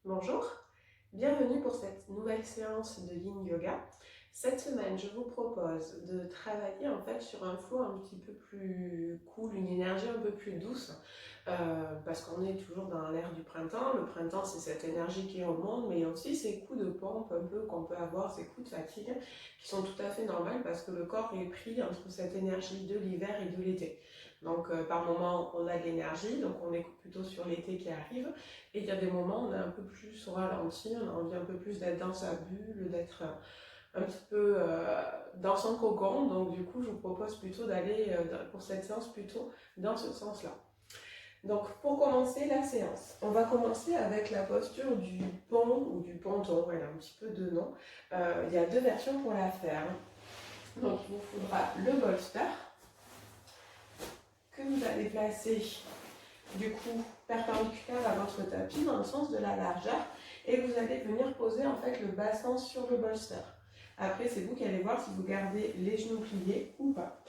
Bonjour, bienvenue pour cette nouvelle séance de Yin Yoga. Cette semaine, je vous propose de travailler en fait sur un flow un petit peu plus cool, une énergie un peu plus douce, parce qu'on est toujours dans l'ère du printemps. Le printemps, c'est cette énergie qui remonte, mais il y a aussi ces coups de pompe un peu qu'on peut avoir, ces coups de fatigue, qui sont tout à fait normaux parce que le corps est pris entre cette énergie de l'hiver et de l'été. Donc par moment, on a de l'énergie, donc on est plutôt sur l'été qui arrive. Et il y a des moments où on est un peu plus au ralenti, on a envie un peu plus d'être dans sa bulle, d'être un petit peu dans son cocon. Donc du coup, je vous propose plutôt d'aller pour cette séance plutôt dans ce sens-là. Donc pour commencer la séance, on va commencer avec la posture du pont ou du ponton, elle a un petit peu de nom. Il y a deux versions pour la faire. Donc il vous faudra le bolster que vous allez placer du coup perpendiculaire à votre tapis dans le sens de la largeur et vous allez venir poser en fait le bassin sur le bolster. Après c'est vous qui allez voir si vous gardez les genoux pliés ou pas.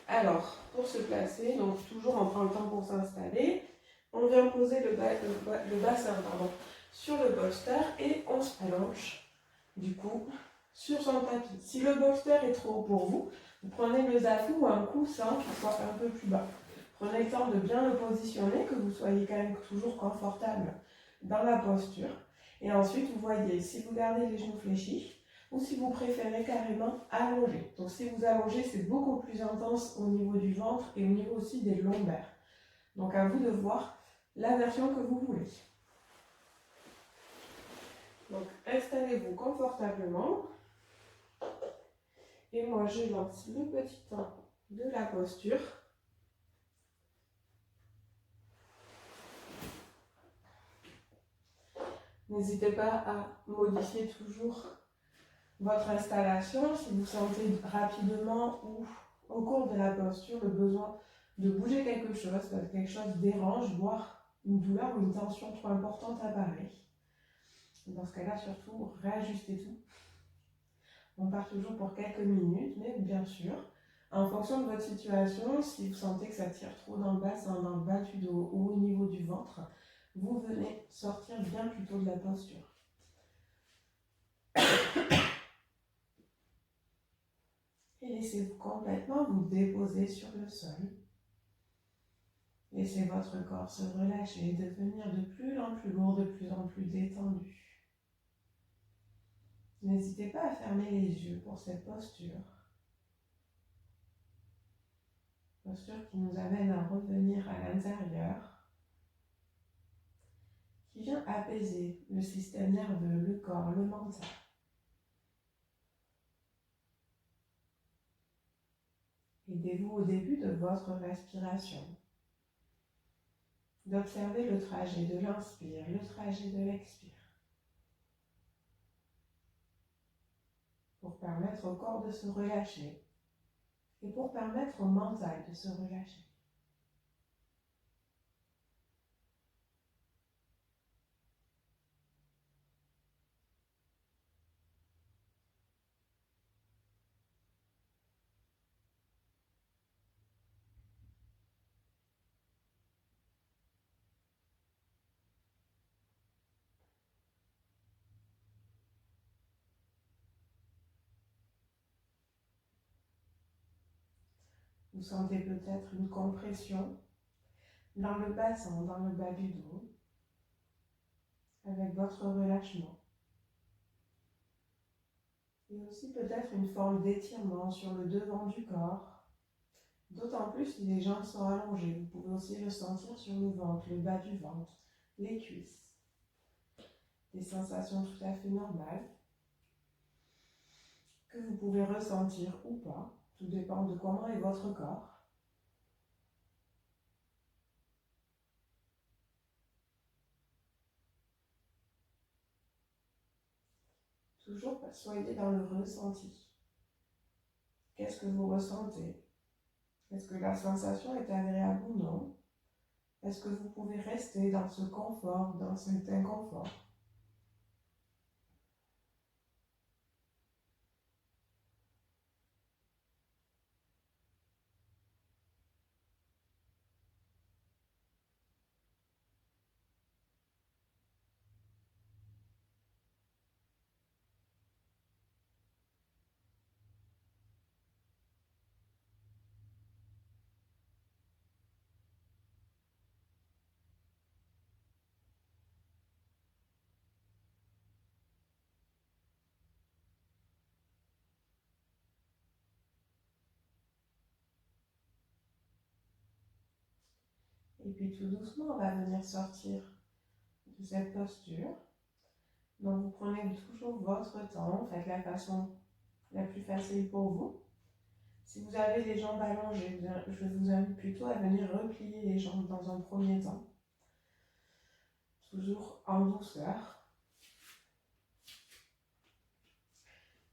Alors pour se placer, donc toujours on prend le temps pour s'installer, on vient poser le bassin sur le bolster et on se allonge du coup sur son tapis. Si le bolster est trop haut pour vous, vous prenez le zafu ou un coussin qui soit un peu plus bas. Prenez le temps de bien le positionner, que vous soyez quand même toujours confortable dans la posture. Et ensuite, vous voyez si vous gardez les genoux fléchis ou si vous préférez carrément allonger. Donc si vous allongez, c'est beaucoup plus intense au niveau du ventre et au niveau aussi des lombaires. Donc à vous de voir la version que vous voulez. Donc installez-vous confortablement. Et moi, je lance le petit temps de la posture. N'hésitez pas à modifier toujours votre installation si vous sentez rapidement ou au cours de la posture le besoin de bouger quelque chose, parce que quelque chose dérange, voire une douleur ou une tension trop importante apparaît. Dans ce cas-là, surtout, réajustez tout. On part toujours pour quelques minutes, mais bien sûr, en fonction de votre situation, si vous sentez que ça tire trop dans le bassin, dans le bas du dos ou au niveau du ventre, vous venez sortir bien plus tôt de la posture. Et laissez-vous complètement vous déposer sur le sol. Laissez votre corps se relâcher et devenir de plus en plus lourd, de plus en plus détendu. N'hésitez pas à fermer les yeux pour cette posture. Posture qui nous amène à revenir à l'intérieur, qui vient apaiser le système nerveux, le corps, le mental. Aidez-vous au début de votre respiration, d'observer le trajet de l'inspire, le trajet de l'expire, pour permettre au corps de se relâcher et pour permettre au mental de se relâcher. Vous sentez peut-être une compression dans le bassin, dans le bas du dos, avec votre relâchement. Et aussi peut-être une forme d'étirement sur le devant du corps. D'autant plus si les jambes sont allongées, vous pouvez aussi le sentir sur le ventre, le bas du ventre, les cuisses. Des sensations tout à fait normales que vous pouvez ressentir ou pas. Tout dépend de comment est votre corps. Toujours soyez dans le ressenti. Qu'est-ce que vous ressentez? Est-ce que la sensation est agréable ou non? Est-ce que vous pouvez rester dans ce confort, dans cet inconfort? Et puis tout doucement, on va venir sortir de cette posture. Donc vous prenez toujours votre temps, faites la façon la plus facile pour vous. Si vous avez les jambes allongées, je vous invite plutôt à venir replier les jambes dans un premier temps. Toujours en douceur.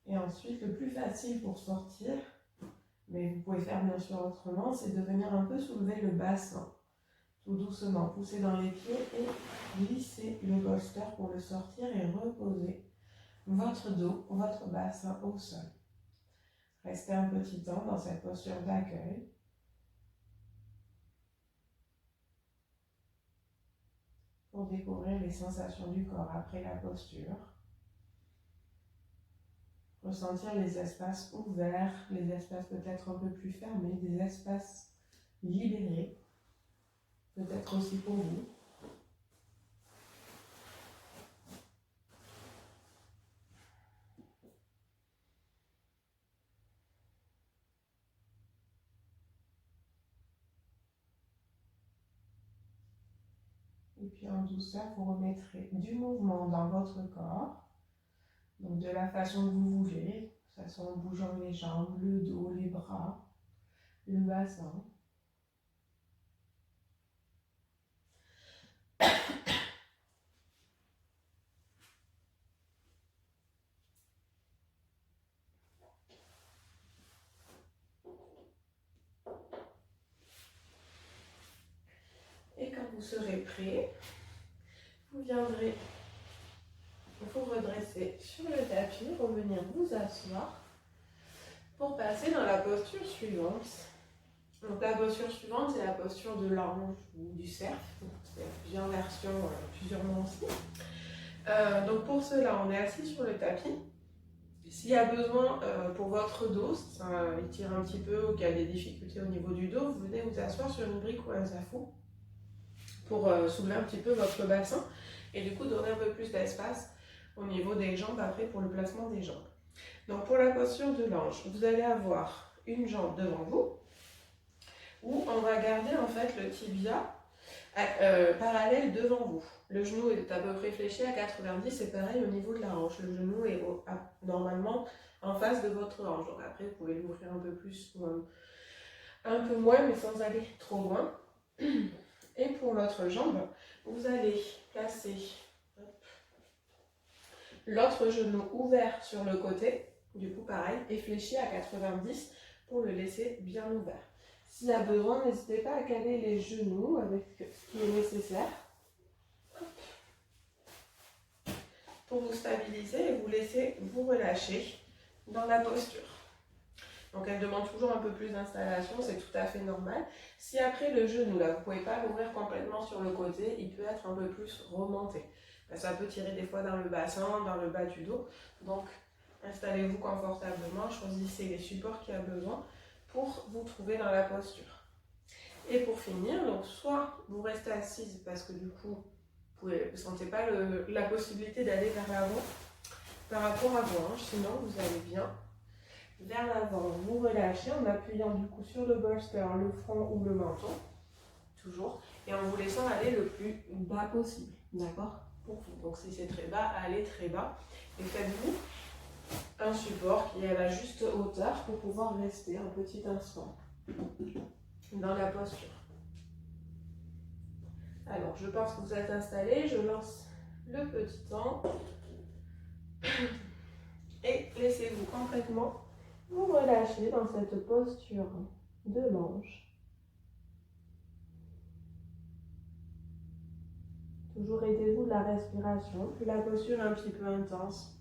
Et ensuite, le plus facile pour sortir, mais vous pouvez faire bien sûr autrement, c'est de venir un peu soulever le bassin. Tout doucement, pousser dans les pieds et glisser le bolster pour le sortir et reposer votre dos, votre bassin au sol. Restez un petit temps dans cette posture d'accueil. Pour découvrir les sensations du corps après la posture. Ressentir les espaces ouverts, les espaces peut-être un peu plus fermés, des espaces libérés, peut-être aussi pour vous. Et puis en douceur, vous remettrez du mouvement dans votre corps. Donc de la façon que vous voulez, que ce soit en bougeant les jambes, le dos, les bras, le bassin. Et quand vous serez prêt, vous viendrez vous redresser sur le tapis, revenir vous asseoir pour passer dans la posture suivante. Donc la posture suivante, c'est la posture de l'ange ou du cerf. Il y a plusieurs versions, plusieurs noms aussi. Donc pour cela, on est assis sur le tapis. S'il y a besoin pour votre dos, ça étire un petit peu ou qu'il y a des difficultés au niveau du dos, vous venez vous asseoir sur une brique ou un zafou pour soulever un petit peu votre bassin et du coup donner un peu plus d'espace au niveau des jambes après pour le placement des jambes. Donc pour la posture de l'ange, vous allez avoir une jambe devant vous où on va garder en fait le tibia parallèle devant vous. Le genou est à peu près fléché à 90, c'est pareil au niveau de la hanche. Le genou est normalement en face de votre hanche. Donc après, vous pouvez l'ouvrir un peu plus ou un peu moins, mais sans aller trop loin. Et pour l'autre jambe, vous allez placer l'autre genou ouvert sur le côté, du coup pareil, et fléchi à 90 pour le laisser bien ouvert. S'il y a besoin, n'hésitez pas à caler les genoux avec ce qui est nécessaire pour vous stabiliser et vous laisser vous relâcher dans la posture. Donc elle demande toujours un peu plus d'installation, c'est tout à fait normal. Si après le genou, là, vous ne pouvez pas l'ouvrir complètement sur le côté, il peut être un peu plus remonté. Ça peut tirer des fois dans le bassin, dans le bas du dos. Donc installez-vous confortablement, choisissez les supports qu'il y a besoin pour vous trouver dans la posture. Et pour finir, donc soit vous restez assise parce que du coup, vous ne sentez pas la possibilité d'aller vers l'avant par rapport à vos hanches, sinon vous allez bien vers l'avant, vous relâchez en appuyant du coup sur le bolster, le front ou le menton, toujours, et en vous laissant aller le plus bas possible, d'accord, pour vous. Donc si c'est très bas, allez très bas, et faites-vous un support qui est à la juste hauteur pour pouvoir rester un petit instant dans la posture. Alors, je pense que vous êtes installés, je lance le petit temps et laissez-vous complètement vous relâcher dans cette posture de l'ange. Toujours aidez-vous de la respiration. Plus la posture est un petit peu intense,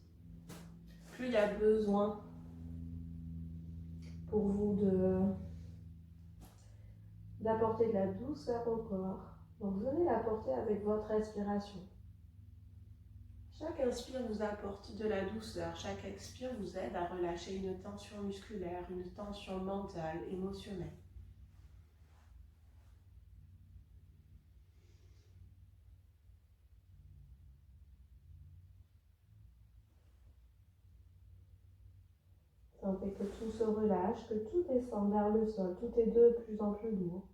plus il y a besoin pour vous d'apporter de la douceur au corps. Donc venez l'apporter avec votre respiration. Chaque inspire vous apporte de la douceur. Chaque expire vous aide à relâcher une tension musculaire, une tension mentale, émotionnelle. Sentez que tout se relâche, que tout descend vers le sol, tout est de plus en plus lourd.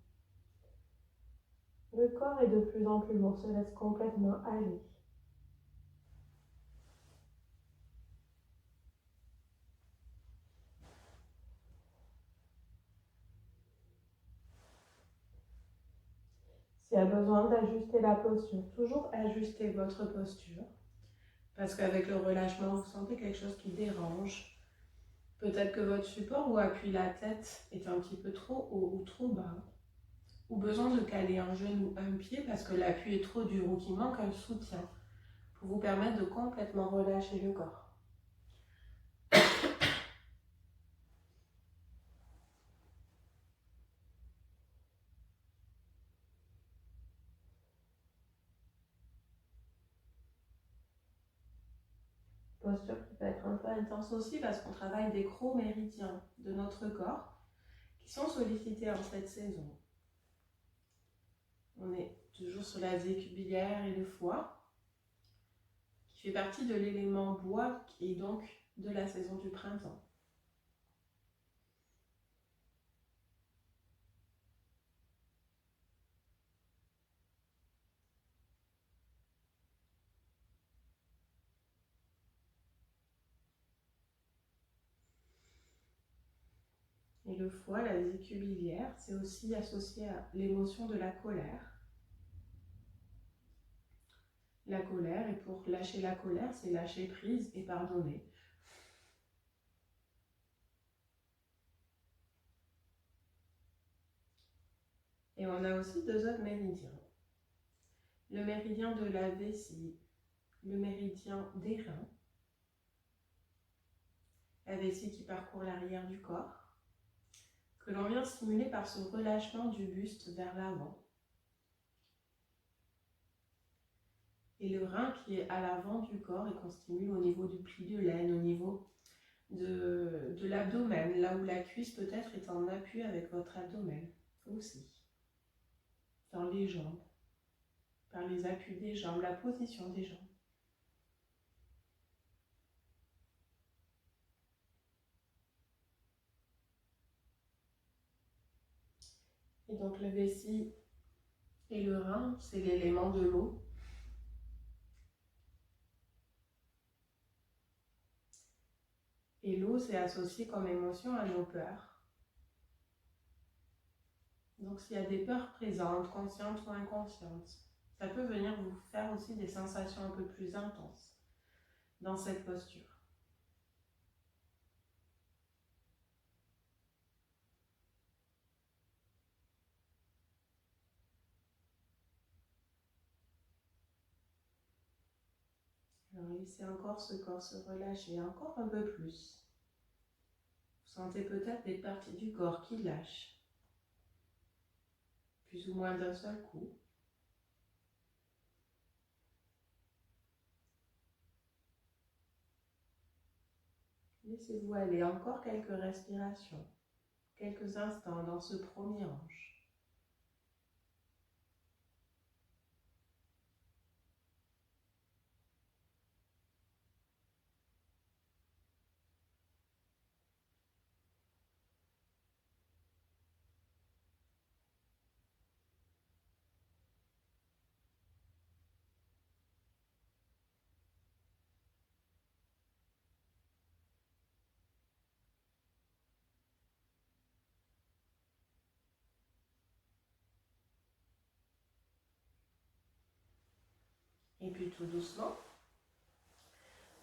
Le corps est de plus en plus lourd, se laisse complètement aller. S'il y a besoin d'ajuster la posture, toujours ajuster votre posture. Parce qu'avec le relâchement, vous sentez quelque chose qui dérange. Peut-être que votre support où appuie la tête est un petit peu trop haut ou trop bas. Ou besoin de caler un genou, un pied parce que l'appui est trop dur ou qu'il manque un soutien pour vous permettre de complètement relâcher le corps. Posture qui peut être un peu intense aussi parce qu'on travaille des gros méridiens de notre corps qui sont sollicités en cette saison. On est toujours sur la cubilière et le foie, qui fait partie de l'élément bois et donc de la saison du printemps. Et le foie, la cubilière, c'est aussi associé à l'émotion de la colère. La colère, et pour lâcher la colère, c'est lâcher prise et pardonner. Et on a aussi deux autres méridiens. Le méridien de la vessie, le méridien des reins. La vessie qui parcourt l'arrière du corps, que l'on vient stimuler par ce relâchement du buste vers l'avant. Et le rein qui est à l'avant du corps et qu'on stimule au niveau du pli de l'aine, au niveau de l'abdomen, là où la cuisse peut-être est en appui avec votre abdomen aussi. Dans les jambes, par les appuis des jambes, la position des jambes. Et donc le vessie et le rein, c'est l'élément de l'eau. Et l'eau, c'est associé comme émotion à nos peurs. Donc s'il y a des peurs présentes, conscientes ou inconscientes, ça peut venir vous faire aussi des sensations un peu plus intenses dans cette posture. Alors laissez encore ce corps se relâcher encore un peu plus. Vous sentez peut-être des parties du corps qui lâchent, plus ou moins d'un seul coup. Laissez-vous aller encore quelques respirations, quelques instants dans ce premier ange. Et puis tout doucement,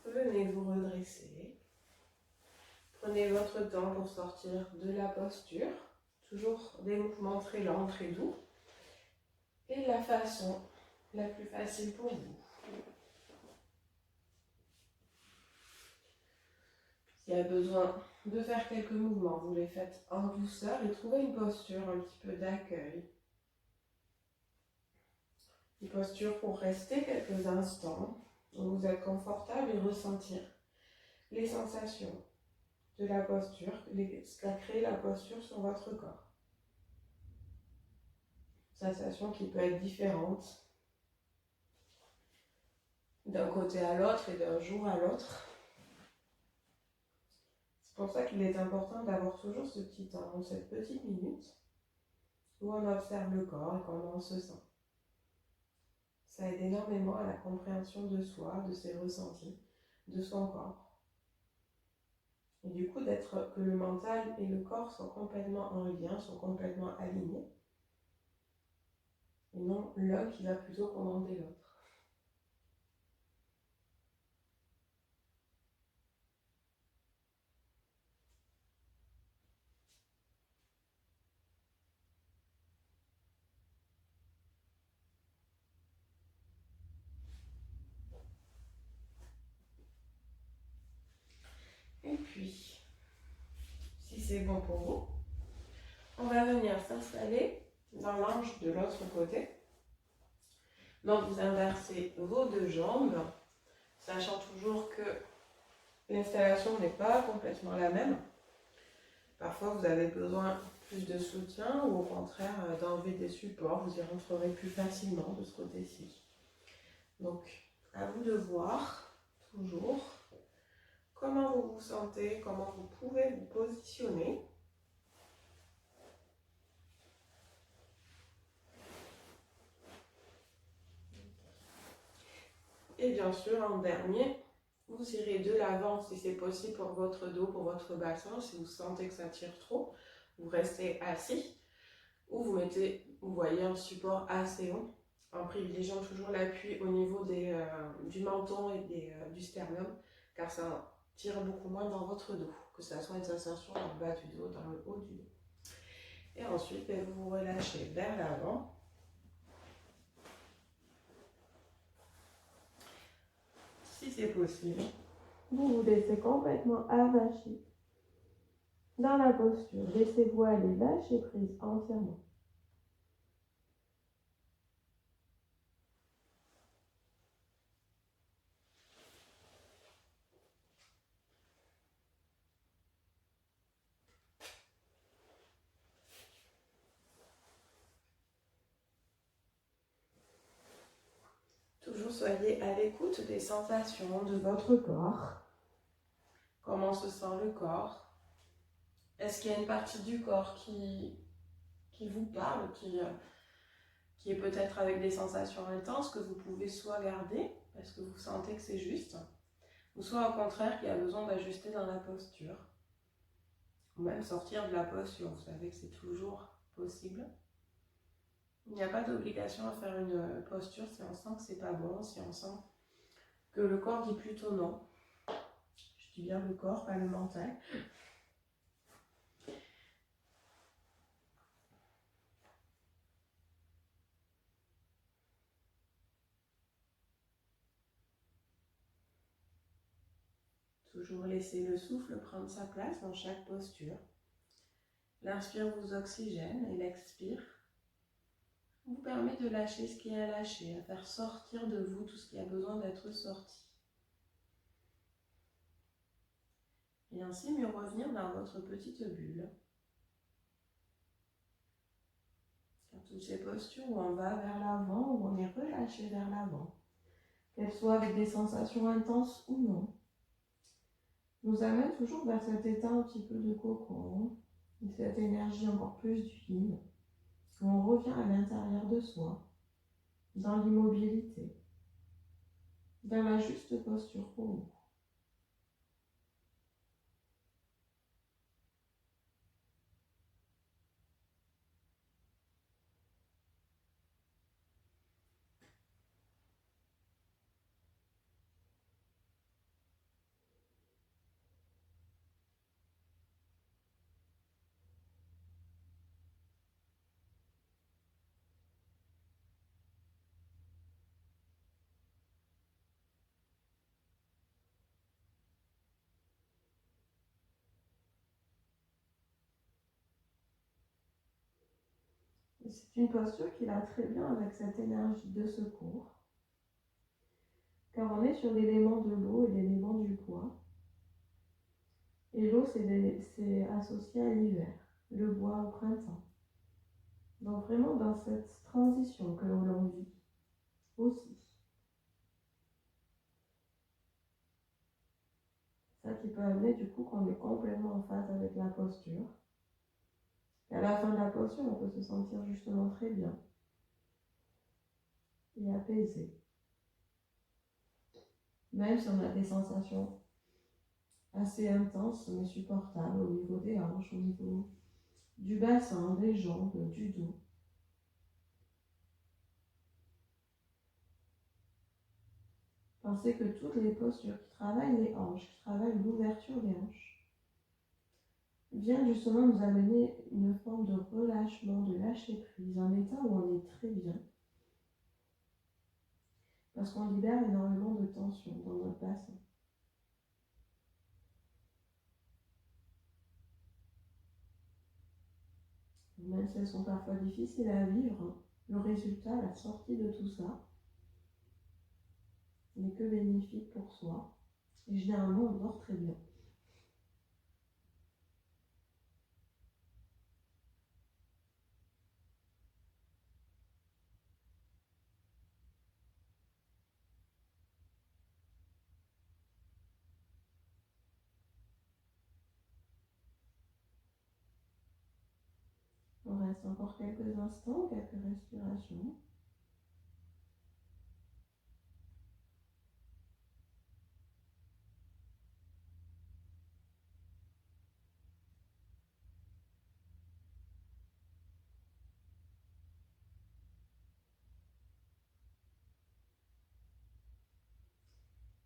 venez vous redresser. Prenez votre temps pour sortir de la posture. Toujours des mouvements très lents, très doux. Et la façon la plus facile pour vous. S'il y a besoin de faire quelques mouvements, vous les faites en douceur et trouvez une posture un petit peu d'accueil. Une posture pour rester quelques instants où vous êtes confortable et ressentir les sensations de la posture, ce qu'a créé la posture sur votre corps. Sensation qui peut être différente d'un côté à l'autre et d'un jour à l'autre. C'est pour ça qu'il est important d'avoir toujours ce petit temps, cette petite minute, où on observe le corps et comment on se sent. Ça aide énormément à la compréhension de soi, de ses ressentis, de son corps. Et du coup, que le mental et le corps soient complètement en lien, sont complètement alignés. Et non l'un qui va plutôt commander l'autre. Et puis, si c'est bon pour vous, on va venir s'installer dans l'ange de l'autre côté. Donc vous inversez vos deux jambes, sachant toujours que l'installation n'est pas complètement la même. Parfois vous avez besoin plus de soutien ou au contraire d'enlever des supports, vous y rentrerez plus facilement de ce côté-ci. Donc à vous de voir toujours comment vous vous sentez, comment vous pouvez vous positionner. Et bien sûr, en dernier, vous irez de l'avant si c'est possible pour votre dos, pour votre bassin. Si vous sentez que ça tire trop, vous restez assis ou vous voyez un support assez haut en privilégiant toujours l'appui au niveau du menton et du sternum car ça tire beaucoup moins dans votre dos, que ça soit une sensation dans le bas du dos, dans le haut du dos. Et ensuite, vous vous relâchez vers l'avant. Si c'est possible, vous vous laissez complètement avachi dans la posture. Laissez-vous aller, lâcher prise entièrement. Toujours soyez à l'écoute des sensations de votre corps. Comment se sent le corps? Est-ce qu'il y a une partie du corps qui vous parle, qui est peut-être avec des sensations intenses que vous pouvez soit garder, parce que vous sentez que c'est juste, ou soit au contraire qui a besoin d'ajuster dans la posture, ou même sortir de la posture, vous savez que c'est toujours possible. Il n'y a pas d'obligation à faire une posture si on sent que c'est pas bon, si on sent que le corps dit plutôt non. Je dis bien le corps, pas le mental. Toujours laisser le souffle prendre sa place dans chaque posture. L'inspire vous oxygène et l'expire vous permet de lâcher ce qui est à lâcher, à faire sortir de vous tout ce qui a besoin d'être sorti. Et ainsi mieux revenir dans votre petite bulle. Car toutes ces postures où on va vers l'avant, où on est relâché vers l'avant, qu'elles soient avec des sensations intenses ou non, nous amènent toujours vers cet état un petit peu de cocon, et cette énergie encore plus d'huile, où on revient à l'intérieur de soi, dans l'immobilité, dans la juste posture pour vous. C'est une posture qui va très bien avec cette énergie de secours, car on est sur l'élément de l'eau et l'élément du bois. Et l'eau, c'est associé à l'hiver, le bois au printemps. Donc vraiment dans cette transition que l'on vit aussi. Ça qui peut amener du coup qu'on est complètement en phase avec la posture. Et à la fin de la posture, on peut se sentir justement très bien. et apaisé. Même si on a des sensations assez intenses mais supportables au niveau des hanches, au niveau du bassin, des jambes, du dos. Pensez que toutes les postures qui travaillent les hanches, qui travaillent l'ouverture des hanches, viennent justement nous amener une forme de relâchement, de lâcher prise, un état où on est très bien. Parce qu'on libère énormément de tension dans notre bassin. Même si elles sont parfois difficiles à vivre, le résultat, la sortie de tout ça, n'est que bénéfique pour soi. Et généralement, on dort très bien. On reste encore quelques instants, quelques respirations.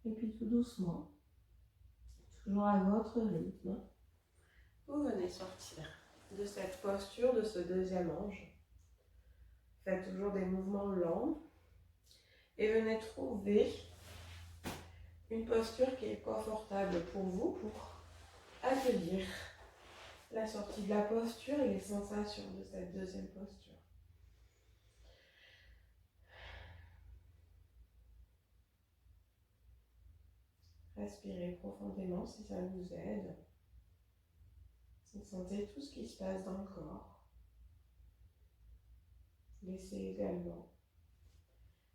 Et puis tout doucement, toujours à votre rythme, vous venez sortir de cette posture, de ce deuxième ange. Faites toujours des mouvements lents et venez trouver une posture qui est confortable pour vous pour accueillir la sortie de la posture et les sensations de cette deuxième posture. Respirez profondément si ça vous aide. Vous sentez tout ce qui se passe dans le corps. Laissez également,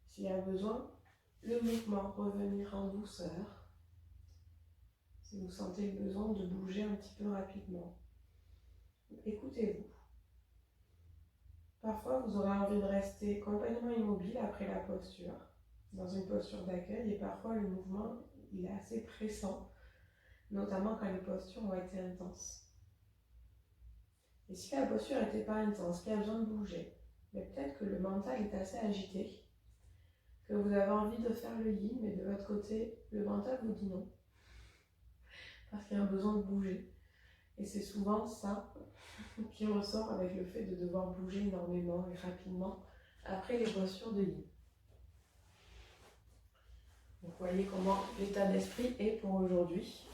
s'il y a besoin, le mouvement revenir en douceur. Si vous sentez le besoin de bouger un petit peu rapidement, écoutez-vous. Parfois, vous aurez envie de rester complètement immobile après la posture, dans une posture d'accueil, et parfois le mouvement il est assez pressant, notamment quand les postures ont été intenses. Et si la posture n'était pas intense, qu'il y a besoin de bouger, mais peut-être que le mental est assez agité, que vous avez envie de faire le yin, mais de votre côté, le mental vous dit non, parce qu'il y a un besoin de bouger. Et c'est souvent ça qui ressort avec le fait de devoir bouger énormément et rapidement après les postures de yin. Donc, vous voyez comment l'état d'esprit est pour aujourd'hui.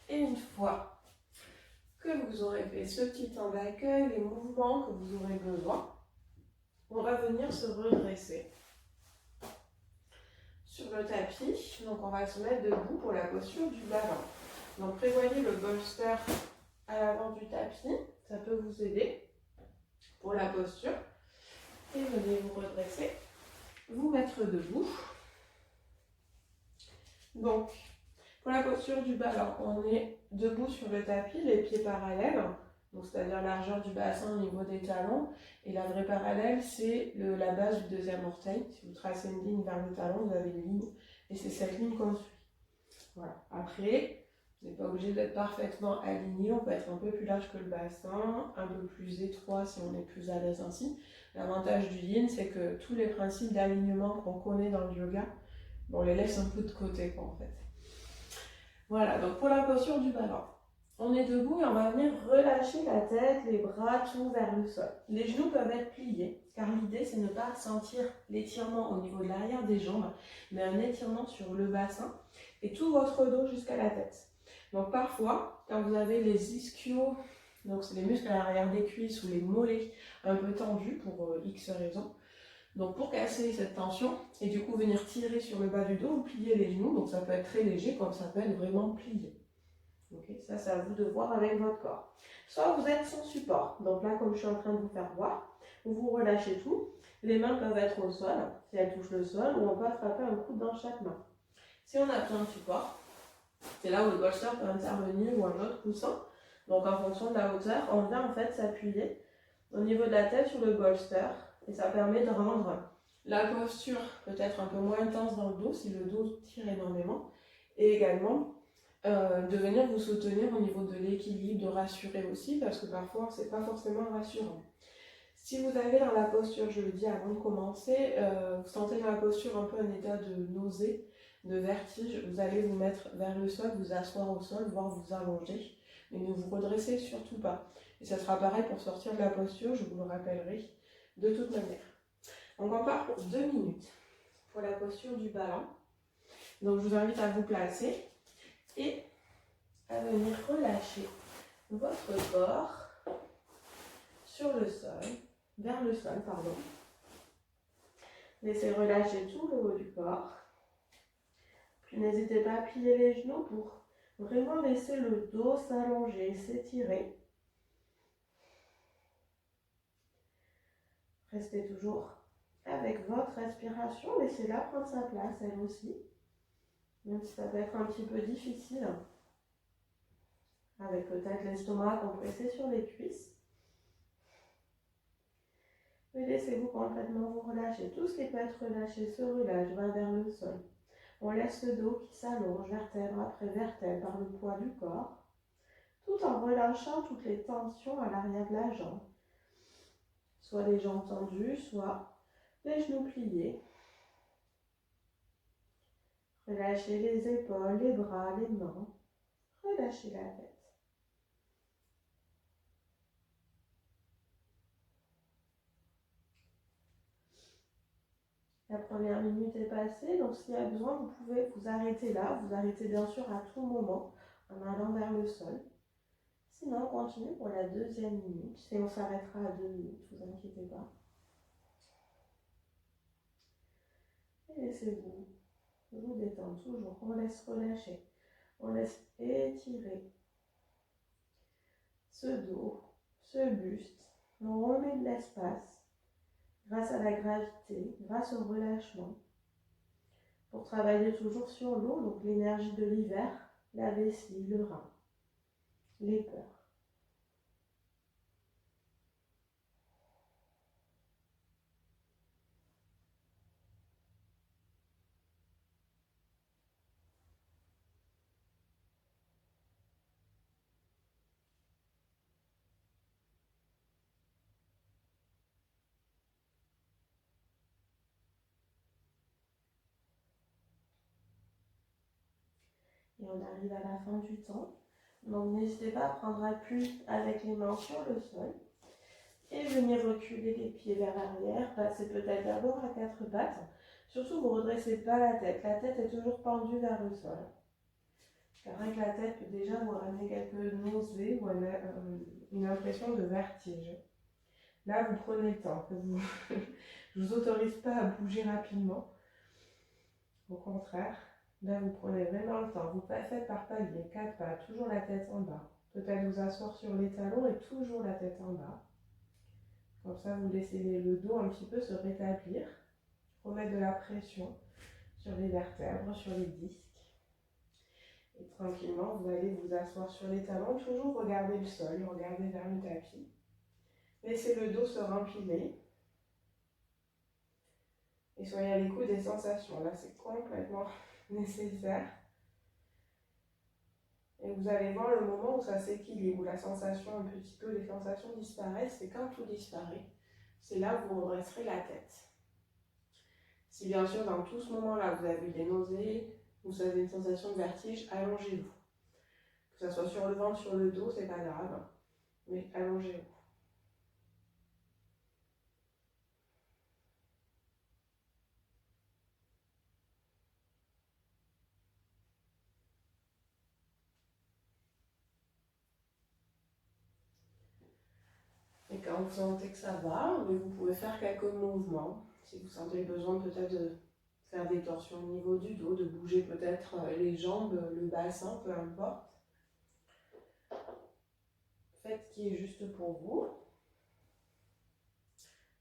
Et une fois que vous aurez fait ce petit temps d'accueil, les mouvements que vous aurez besoin, on va venir se redresser sur le tapis. Donc on va se mettre debout pour la posture du ballon. Donc prévoyez le bolster à l'avant du tapis, ça peut vous aider pour la posture. Et venez vous redresser, vous mettre debout. Donc pour la posture du ballon, on est debout sur le tapis, les pieds parallèles, donc c'est-à-dire largeur du bassin au niveau des talons. Et la vraie parallèle, c'est la base du deuxième orteil. Si vous tracez une ligne vers le talon, vous avez une ligne. Et c'est cette ligne qu'on suit. Voilà. Après, vous n'êtes pas obligé d'être parfaitement aligné. On peut être un peu plus large que le bassin, un peu plus étroit si on est plus à l'aise ainsi. L'avantage du yin, c'est que tous les principes d'alignement qu'on connaît dans le yoga, on les laisse un peu de côté, quoi, en fait. Voilà, donc pour la posture du ballon, on est debout et on va venir relâcher la tête, les bras, tout vers le sol. Les genoux peuvent être pliés, car l'idée c'est de ne pas sentir l'étirement au niveau de l'arrière des jambes, mais un étirement sur le bassin et tout votre dos jusqu'à la tête. Donc parfois, quand vous avez les ischios, donc c'est les muscles à l'arrière des cuisses ou les mollets un peu tendus pour X raisons, donc pour casser cette tension et du coup venir tirer sur le bas du dos, vous pliez les genoux, donc ça peut être très léger comme ça peut être vraiment plié. Okay, ça c'est à vous de voir avec votre corps. Soit vous êtes sans support, donc là comme je suis en train de vous faire voir, vous relâchez tout, les mains peuvent être au sol, si elles touchent le sol, ou on peut attraper un coude dans chaque main. Si on a besoin de support, c'est là où le bolster peut intervenir ou un autre coussin, donc en fonction de la hauteur, on vient en fait s'appuyer au niveau de la tête sur le bolster, Et ça permet de rendre la posture peut-être un peu moins intense dans le dos, si le dos tire énormément. Et également, de venir vous soutenir au niveau de l'équilibre, de rassurer aussi, parce que parfois, c'est pas forcément rassurant. Si vous avez dans la posture, je le dis avant de commencer, vous sentez dans la posture un peu un état de nausée, de vertige, vous allez vous mettre vers le sol, vous asseoir au sol, voire vous allonger, mais ne vous redressez surtout pas. Et ça sera pareil pour sortir de la posture, je vous le rappellerai de toute manière. Donc on part pour 2 minutes pour la posture du ballon. Donc je vous invite à vous placer et à venir relâcher votre corps sur le sol, vers le sol, pardon. Laissez relâcher tout le haut du corps. Puis n'hésitez pas à plier les genoux pour vraiment laisser le dos s'allonger, s'étirer. Restez toujours avec votre respiration, laissez-la prendre sa place, elle aussi. Même si ça peut être un petit peu difficile. Avec peut-être l'estomac compressé sur les cuisses. Et laissez-vous complètement vous relâcher. Tout ce qui peut être relâché se relâche, va vers le sol. On laisse le dos qui s'allonge, vertèbre après vertèbre, par le poids du corps, tout en relâchant toutes les tensions à l'arrière de la jambe. Soit les jambes tendues, soit les genoux pliés. Relâchez les épaules, les bras, les mains. Relâchez la tête. La première minute est passée, donc s'il y a besoin, vous pouvez vous arrêter là. Vous arrêtez bien sûr à tout moment en allant vers le sol. Sinon, on continue pour la deuxième minute et on s'arrêtera à 2 minutes, ne vous inquiétez pas. Et laissez-vous vous détendre toujours. On laisse relâcher, on laisse étirer ce dos, ce buste. On remet de l'espace grâce à la gravité, grâce au relâchement. Pour travailler toujours sur l'eau, donc l'énergie de l'hiver, la vessie, le rein, les peurs. Et on arrive à la fin du temps. Donc n'hésitez pas à prendre appui avec les mains sur le sol et venir reculer les pieds vers l'arrière. Passez peut-être d'abord à 4 pattes. Surtout, vous ne redressez pas la tête. La tête est toujours pendue vers le sol. Car avec la tête peut déjà vous ramener quelques nausées ou une impression de vertige. Là, vous prenez le temps. Je ne vous autorise pas à bouger rapidement. Au contraire. Là, vous prenez vraiment le temps. Vous faites par palier, 4 pas, toujours la tête en bas. Peut-être vous asseoir sur les talons et toujours la tête en bas. Comme ça, vous laissez le dos un petit peu se rétablir. Remettre de la pression sur les vertèbres, sur les disques. Et tranquillement, vous allez vous asseoir sur les talons. Toujours regarder le sol, regarder vers le tapis. Laissez le dos se rempiler. Et soyez à l'écoute des sensations. Là, c'est complètement nécessaire. Et vous allez voir le moment où ça s'équilibre, où la sensation, un petit peu, les sensations disparaissent. C'est quand tout disparaît, c'est là où vous redresserez la tête. Si bien sûr, dans tout ce moment-là, vous avez eu des nausées, vous avez une sensation de vertige, allongez-vous. Que ce soit sur le ventre, sur le dos, c'est pas grave, mais allongez-vous. Et quand vous sentez que ça va, vous pouvez faire quelques mouvements. Si vous sentez besoin peut-être de faire des torsions au niveau du dos, de bouger peut-être les jambes, le bassin, peu importe. Faites ce qui est juste pour vous.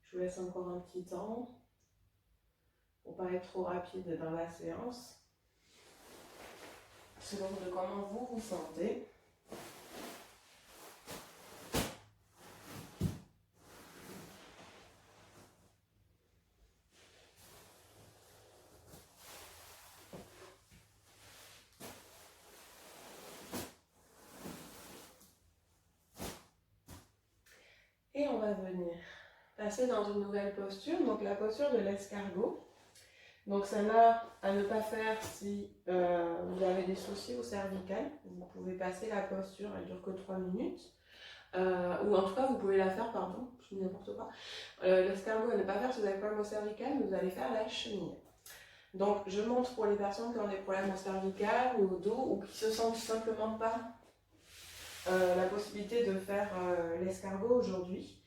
Je vous laisse encore un petit temps pour ne pas être trop rapide dans la séance. Selon de comment vous vous sentez. Et on va venir passer dans une nouvelle posture, donc la posture de l'escargot. Donc celle-là, à ne pas faire si vous avez des soucis au cervical. Vous pouvez passer la posture, elle dure que 3 minutes. Ou en tout cas, vous pouvez la faire, pardon, je dis n'importe quoi. L'escargot à ne pas faire si vous avez pas mal au cervical, vous allez faire la chenille. Donc je montre pour les personnes qui ont des problèmes au cervical ou au dos ou qui se sentent tout simplement pas la possibilité de faire l'escargot aujourd'hui.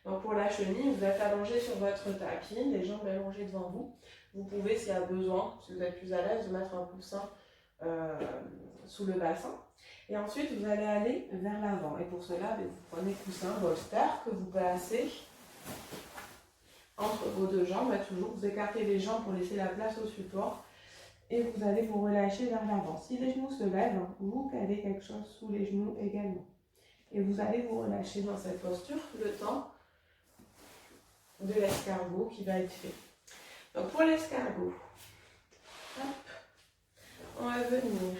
Donc pour la chenille, vous êtes allongé sur votre tapis, les jambes allongées devant vous. Vous pouvez, s'il y a besoin, si vous êtes plus à l'aise, de mettre un coussin sous le bassin. Et ensuite, vous allez aller vers l'avant. Et pour cela, vous prenez le coussin bolster que vous placez entre vos deux jambes. Là, toujours, vous écartez les jambes pour laisser la place au support. Et vous allez vous relâcher vers l'avant. Si les genoux se lèvent, vous calez quelque chose sous les genoux également. Et vous allez vous relâcher dans cette posture le temps de l'escargot qui va être fait. Donc pour l'escargot, on va venir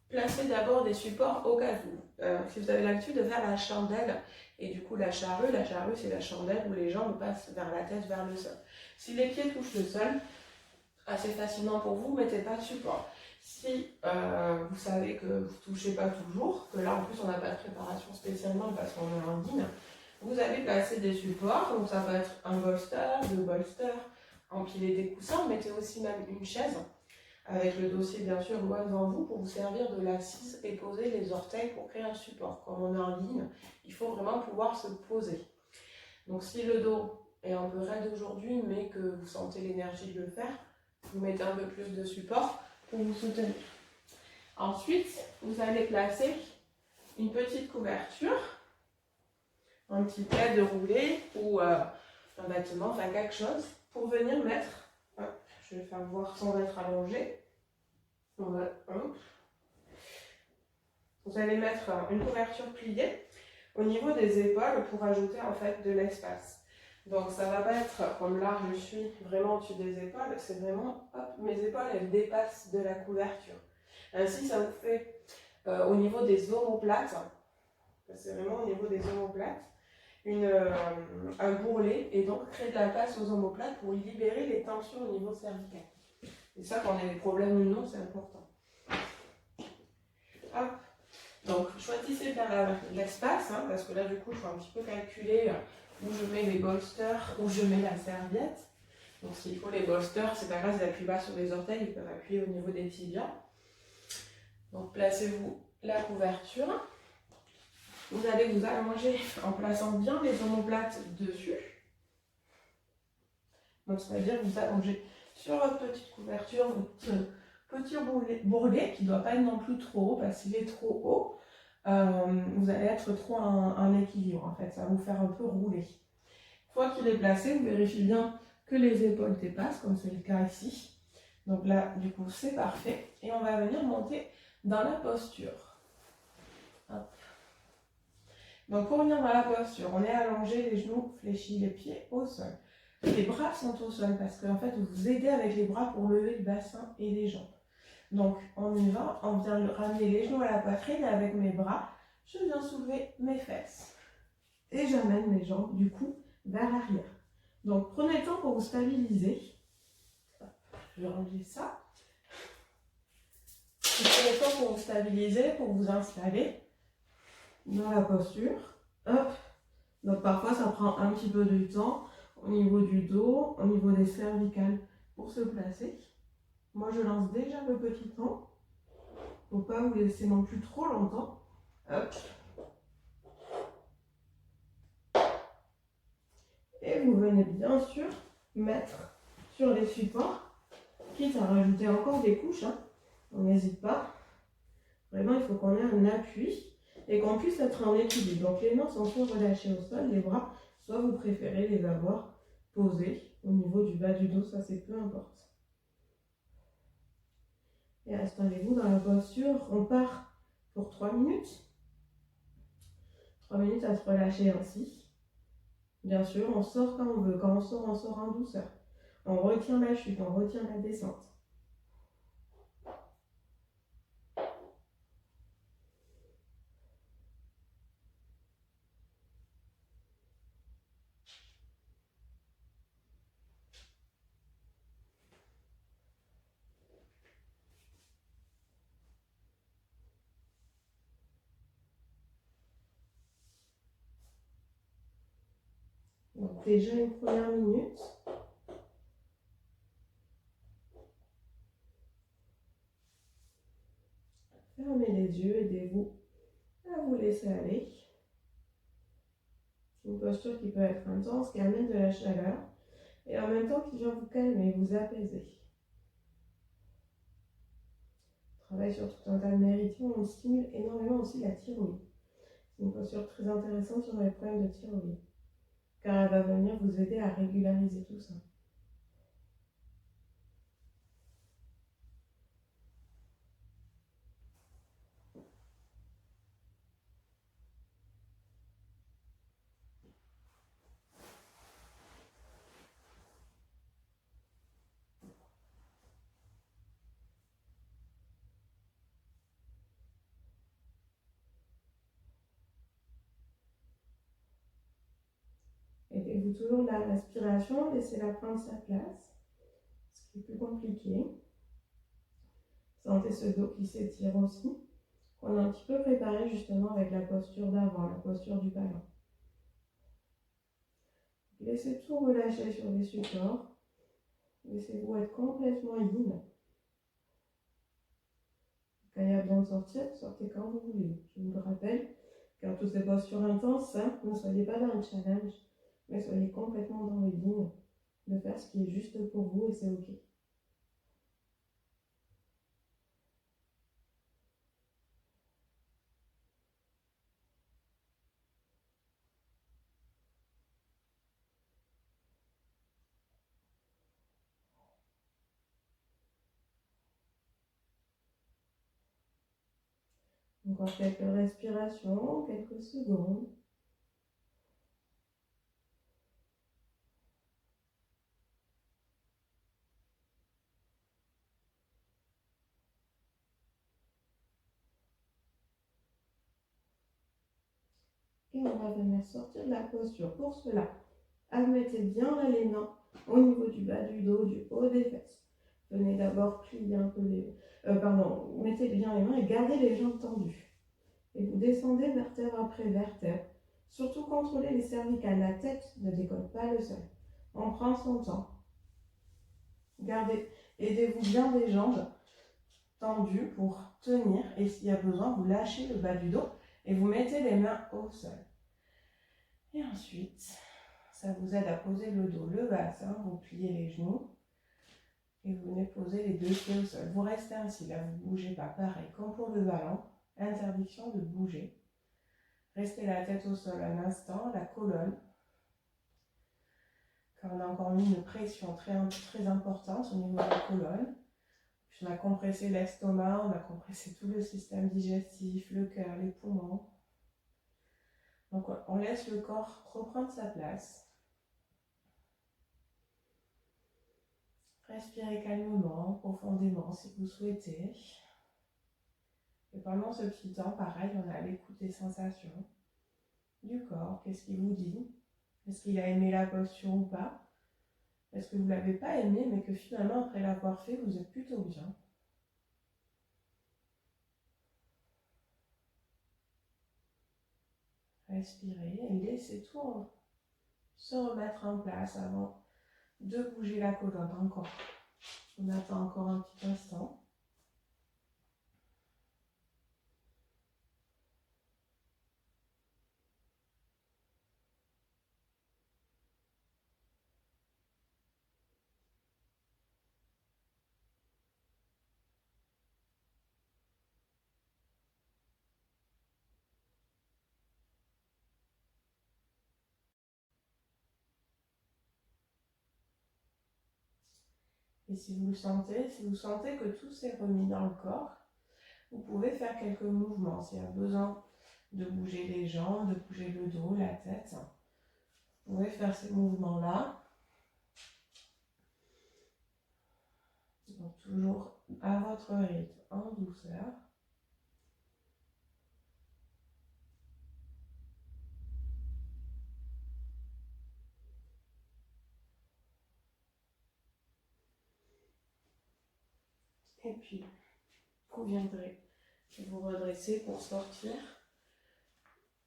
placer d'abord des supports au cas où. Si vous avez l'habitude de faire la chandelle et du coup la charrue c'est la chandelle où les jambes passent vers la tête, vers le sol. Si les pieds touchent le sol, assez facilement pour vous, mettez pas de support. Si vous savez que vous ne touchez pas toujours, que là en plus on n'a pas de préparation spécialement parce qu'on est en guine, vous allez placer des supports, donc ça peut être un bolster, deux bolsters, empiler des coussins, mettez aussi même une chaise avec le dossier bien sûr loin devant vous pour vous servir de l'assise et poser les orteils pour créer un support. Comme on est en ligne, il faut vraiment pouvoir se poser. Donc si le dos est un peu raide aujourd'hui mais que vous sentez l'énergie de le faire, vous mettez un peu plus de support pour vous soutenir. Ensuite, vous allez placer une petite couverture, un petit plaid roulé ou un vêtement, enfin quelque chose, pour venir mettre, je vais faire voir sans être allongé. Vous allez mettre une couverture pliée au niveau des épaules pour ajouter en fait de l'espace. Donc ça va pas être comme là je suis vraiment au-dessus des épaules, c'est vraiment, hop, mes épaules elles dépassent de la couverture. Ainsi ça vous fait au niveau des omoplates, c'est vraiment au niveau des omoplates, un bourrelet et donc créer de la place aux omoplates pour libérer les tensions au niveau cervical. Et ça quand on a des problèmes ou non, c'est important. Hop. Donc choisissez bien l'espace, parce que là du coup il faut un petit peu calculer où je mets les bolsters, où je mets la serviette. Donc s'il faut les bolsters, c'est pas grave, ils appuient pas sur les orteils, ils peuvent appuyer au niveau des tibias. Donc placez-vous la couverture. Vous allez vous allonger en plaçant bien les omoplates dessus. Donc c'est-à-dire vous allongez sur votre petite couverture, votre petit bourrelet qui ne doit pas être non plus trop haut, parce qu'il est trop haut, vous allez être trop en équilibre en fait, ça va vous faire un peu rouler. Une fois qu'il est placé, vous vérifiez bien que les épaules dépassent, comme c'est le cas ici. Donc là, du coup, c'est parfait. Et on va venir monter dans la posture. Hop. Donc pour venir dans la posture, on est allongé, les genoux fléchis, les pieds au sol. Les bras sont au sol parce que en fait, vous aidez avec les bras pour lever le bassin et les jambes. Donc on y va, on vient ramener les genoux à la poitrine et avec mes bras, je viens soulever mes fesses. Et j'amène mes jambes du coup vers l'arrière. Donc prenez le temps pour vous stabiliser. Je vais ranger ça. Prenez le temps pour vous stabiliser, pour vous installer dans la posture. Hop. Donc parfois ça prend un petit peu de temps au niveau du dos, au niveau des cervicales pour se placer. Moi je lance déjà le petit temps. Faut pas vous laisser non plus trop longtemps. Hop. Et vous venez bien sûr mettre sur les supports, quitte à rajouter encore des couches. On n'hésite pas. Vraiment, il faut qu'on ait un appui et qu'on puisse être en équilibre. Donc les mains sont soit relâchées au sol, les bras, soit vous préférez les avoir posés au niveau du bas du dos, ça c'est peu importe. Et installez-vous dans la posture. On part pour 3 minutes. 3 minutes à se relâcher ainsi. Bien sûr, on sort quand on veut. Quand on sort en douceur. On retient la chute, on retient la descente. Donc déjà une première minute. Fermez les yeux, aidez-vous à vous laisser aller. C'est une posture qui peut être intense, qui amène de la chaleur et en même temps qui vient vous calmer, vous apaiser. On travaille sur tout un tas de méridiens, on stimule énormément aussi la thyroïde. C'est une posture très intéressante sur les problèmes de thyroïde, car elle va venir vous aider à régulariser tout ça. Aidez-vous toujours de la respiration, laissez-la prendre sa place, ce qui est plus compliqué. Sentez ce dos qui s'étire aussi. On a un petit peu préparé justement avec la posture d'avant, la posture du ballon. Laissez tout relâcher sur les supports. Laissez-vous être complètement yin. Quand il y a besoin de sortir, sortez quand vous voulez. Je vous le rappelle, car toutes ces postures intenses, ne soyez pas dans le challenge, mais soyez complètement dans le yin, de faire ce qui est juste pour vous et c'est ok. Encore quelques respirations, quelques secondes. Et on va venir sortir de la posture. Pour cela, admettez bien l'allénant au niveau du bas du dos, du haut des fesses. Venez d'abord plier un peu les... mettez bien les mains et gardez les jambes tendues. Et vous descendez vertèbre après vertèbre. Surtout contrôlez les cervicales. La tête ne décolle pas le sol. On prend son temps. Gardez, aidez-vous bien des jambes tendues pour tenir. Et s'il y a besoin, vous lâchez le bas du dos et vous mettez les mains au sol. Et ensuite, ça vous aide à poser le dos, le bassin, vous pliez les genoux et vous venez poser les deux pieds au sol. Vous restez ainsi, là vous ne bougez pas. Pareil, comme pour le ballon, interdiction de bouger. Restez la tête au sol un instant, la colonne. Car on a encore mis une pression très importante au niveau de la colonne. Puis on a compressé l'estomac, on a compressé tout le système digestif, le cœur, les poumons. Donc on laisse le corps reprendre sa place. Respirez calmement, profondément si vous souhaitez. Et pendant ce petit temps, pareil, on a à l'écoute des sensations du corps. Qu'est-ce qu'il vous dit? Est-ce qu'il a aimé la posture ou pas? Est-ce que vous ne l'avez pas aimé, mais que finalement, après l'avoir fait, vous êtes plutôt bien? Respirez et laissez tout se remettre en place avant de bouger la colonne encore. On attend encore un petit instant. Et si vous sentez que tout s'est remis dans le corps, vous pouvez faire quelques mouvements. S'il y a besoin de bouger les jambes, de bouger le dos, la tête, vous pouvez faire ces mouvements-là. Donc toujours à votre rythme, en douceur. Et puis, vous viendrez vous redresser pour sortir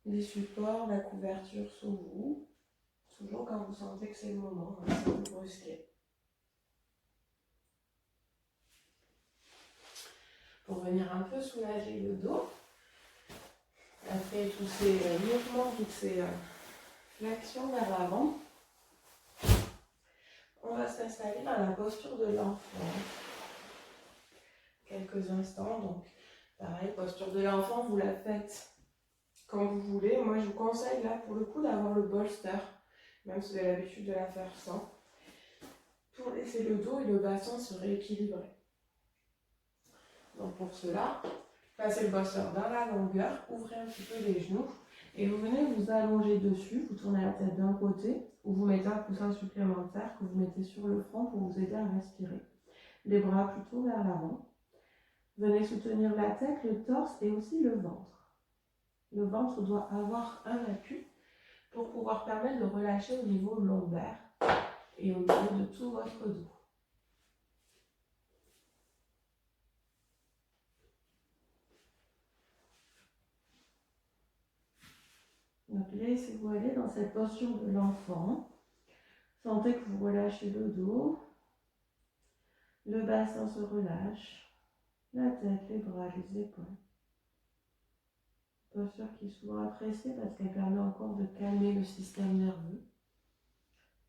les supports, la couverture sous vous. Toujours quand vous sentez que c'est le moment, hein, sans vous brusquer. Pour venir un peu soulager le dos, après tous ces mouvements, toutes ces flexions vers l'avant, on va s'installer dans la posture de l'enfant. Quelques instants, donc pareil, posture de l'enfant, vous la faites quand vous voulez. Moi, je vous conseille là, pour le coup, d'avoir le bolster, même si vous avez l'habitude de la faire sans, pour laisser le dos et le bassin se rééquilibrer. Donc pour cela, placez le bolster dans la longueur, ouvrez un petit peu les genoux et vous venez vous allonger dessus, vous tournez la tête d'un côté ou vous mettez un coussin supplémentaire que vous mettez sur le front pour vous aider à respirer. Les bras plutôt vers l'avant. Venez soutenir la tête, le torse et aussi le ventre. Le ventre doit avoir un appui pour pouvoir permettre de relâcher au niveau lombaire et au niveau de tout votre dos. Donc laissez-vous aller dans cette posture de l'enfant. Sentez que vous relâchez le dos, le bassin se relâche, la tête, les bras, les épaules. Posture qui est souvent appréciée parce qu'elle permet encore de calmer le système nerveux,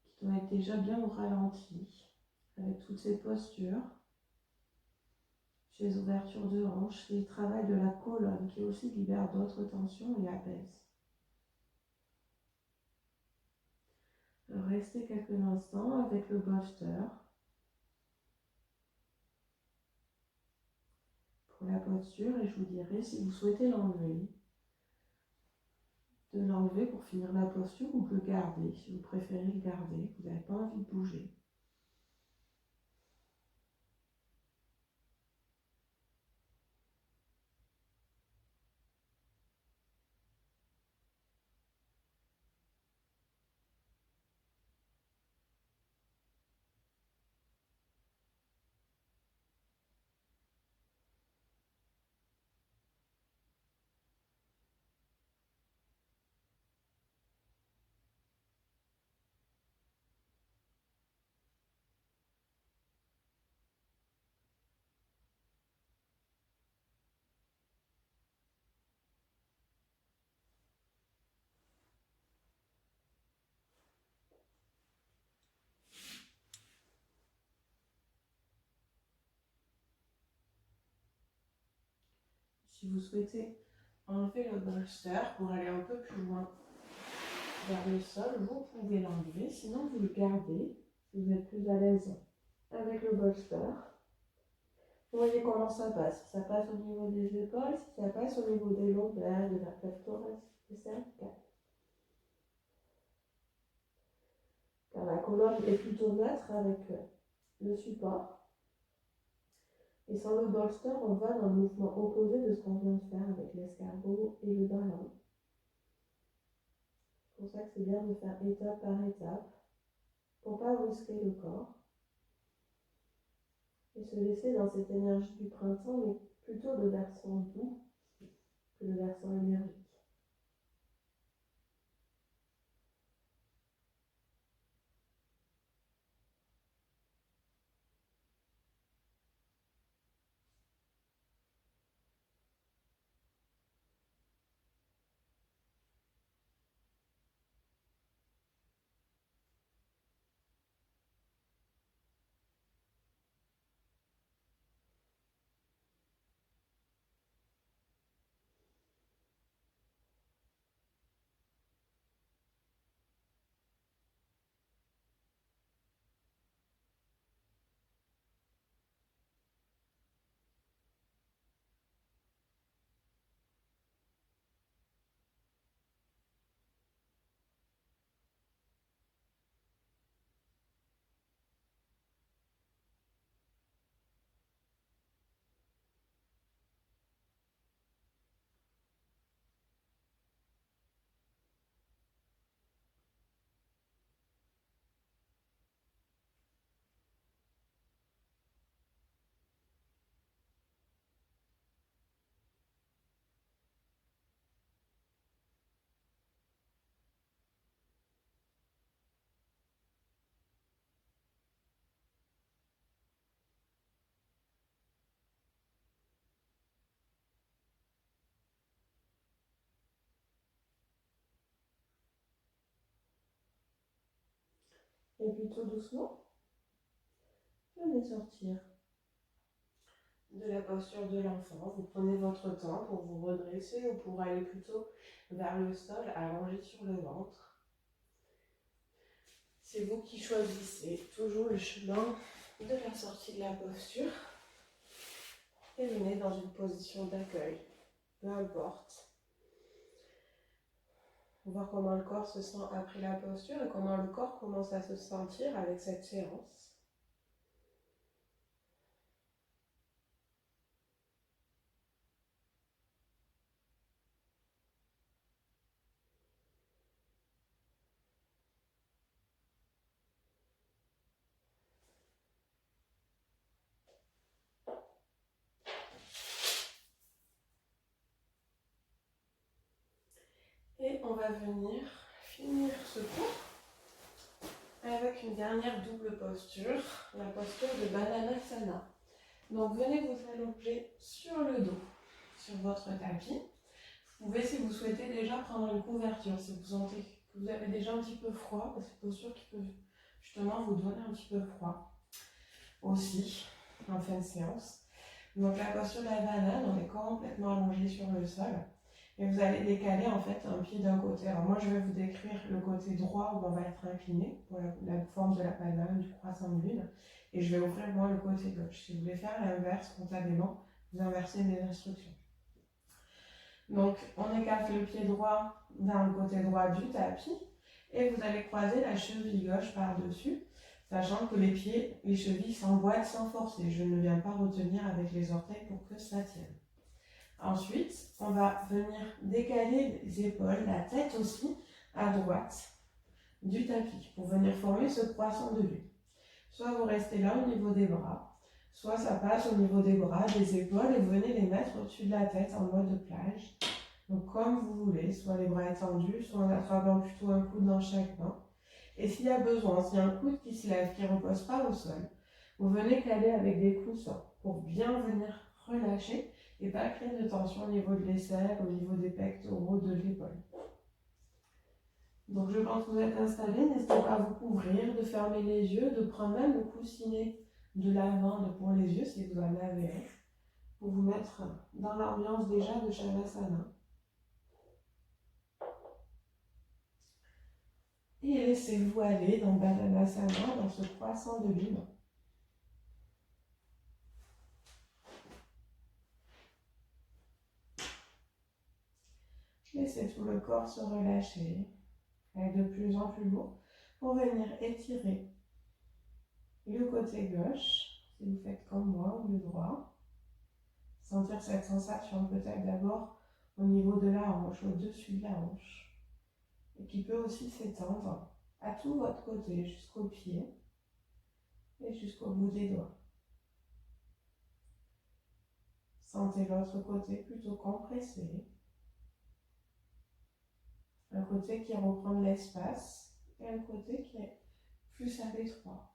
qui doit être déjà bien au ralenti, avec toutes ces postures. Chez les ouvertures de hanches, c'est le travail de la colonne qui aussi libère d'autres tensions et apaise. Restez quelques instants avec le bolster. Pour la posture, et je vous dirai si vous souhaitez l'enlever, de l'enlever pour finir la posture ou de le garder, si vous préférez le garder, vous n'avez pas envie de bouger. Si vous souhaitez enlever le bolster pour aller un peu plus loin vers le sol, vous pouvez l'enlever, sinon vous le gardez si vous êtes plus à l'aise avec le bolster. Vous voyez comment ça passe. Si ça passe au niveau des épaules, si ça passe au niveau des lombaires, de la plaque thoracique et cervicale. Car la colonne est plutôt neutre avec le support. Et sans le bolster, on va dans le mouvement opposé de ce qu'on vient de faire avec l'escargot et le ballon. C'est pour ça que c'est bien de faire étape par étape, pour ne pas brusquer le corps. Et se laisser dans cette énergie du printemps, mais plutôt le versant doux que le versant énergique. Et puis tout doucement, venez sortir de la posture de l'enfant. Vous prenez votre temps pour vous redresser ou pour aller plutôt vers le sol, allongé sur le ventre. C'est vous qui choisissez toujours le chemin de la sortie de la posture. Et venez dans une position d'accueil, peu importe. Voir comment le corps se sent après la posture et comment le corps commence à se sentir avec cette séance. Et on va venir finir ce cours avec une dernière double posture, la posture de Balanasana. Donc venez vous allonger sur le dos, sur votre tapis. Vous pouvez, si vous souhaitez, déjà prendre une couverture, si vous sentez que vous avez déjà un petit peu froid, parce que c'est une posture qui peut justement vous donner un petit peu froid aussi en fin de séance. Donc la posture de la banane, on est complètement allongé sur le sol. Et vous allez décaler en fait un pied d'un côté. Alors moi je vais vous décrire le côté droit où on va être incliné pour la forme de la banane, du croissant de lune. Et je vais ouvrir moi le côté gauche. Si vous voulez faire l'inverse spontanément, vous inversez mes instructions. Donc on écarte le pied droit dans le côté droit du tapis et vous allez croiser la cheville gauche par-dessus, sachant que les pieds, les chevilles s'emboîtent sans forcer. Je ne viens pas retenir avec les orteils pour que ça tienne. Ensuite, on va venir décaler les épaules, la tête aussi, à droite du tapis pour venir former ce croissant de lune. Soit vous restez là au niveau des bras, soit ça passe au niveau des bras, des épaules et vous venez les mettre au-dessus de la tête en mode plage. Donc comme vous voulez, soit les bras étendus, soit en attrapant plutôt un coude dans chaque main. Et s'il y a besoin, s'il y a un coude qui se lève, qui ne repose pas au sol, vous venez caler avec des coussins pour bien venir relâcher et pas créer de tension au niveau de l'aisselle, au niveau des pectoraux, de l'épaule. Donc je pense que vous êtes installé, n'hésitez pas à vous couvrir, de fermer les yeux, de prendre même le coussinet de lavande pour les yeux si vous en avez un, pour vous mettre dans l'ambiance déjà de Shavasana. Et laissez-vous aller dans Balanasana, dans ce croissant de lune. Laissez tout le corps se relâcher, avec de plus en plus lourd, pour venir étirer le côté gauche, si vous faites comme moi, ou le droit. Sentir cette sensation peut-être d'abord au niveau de la hanche, au-dessus de la hanche, et qui peut aussi s'étendre à tout votre côté, jusqu'au pied et jusqu'au bout des doigts. Sentez l'autre côté plutôt compressé, un côté qui reprend de l'espace et un côté qui est plus à l'étroit.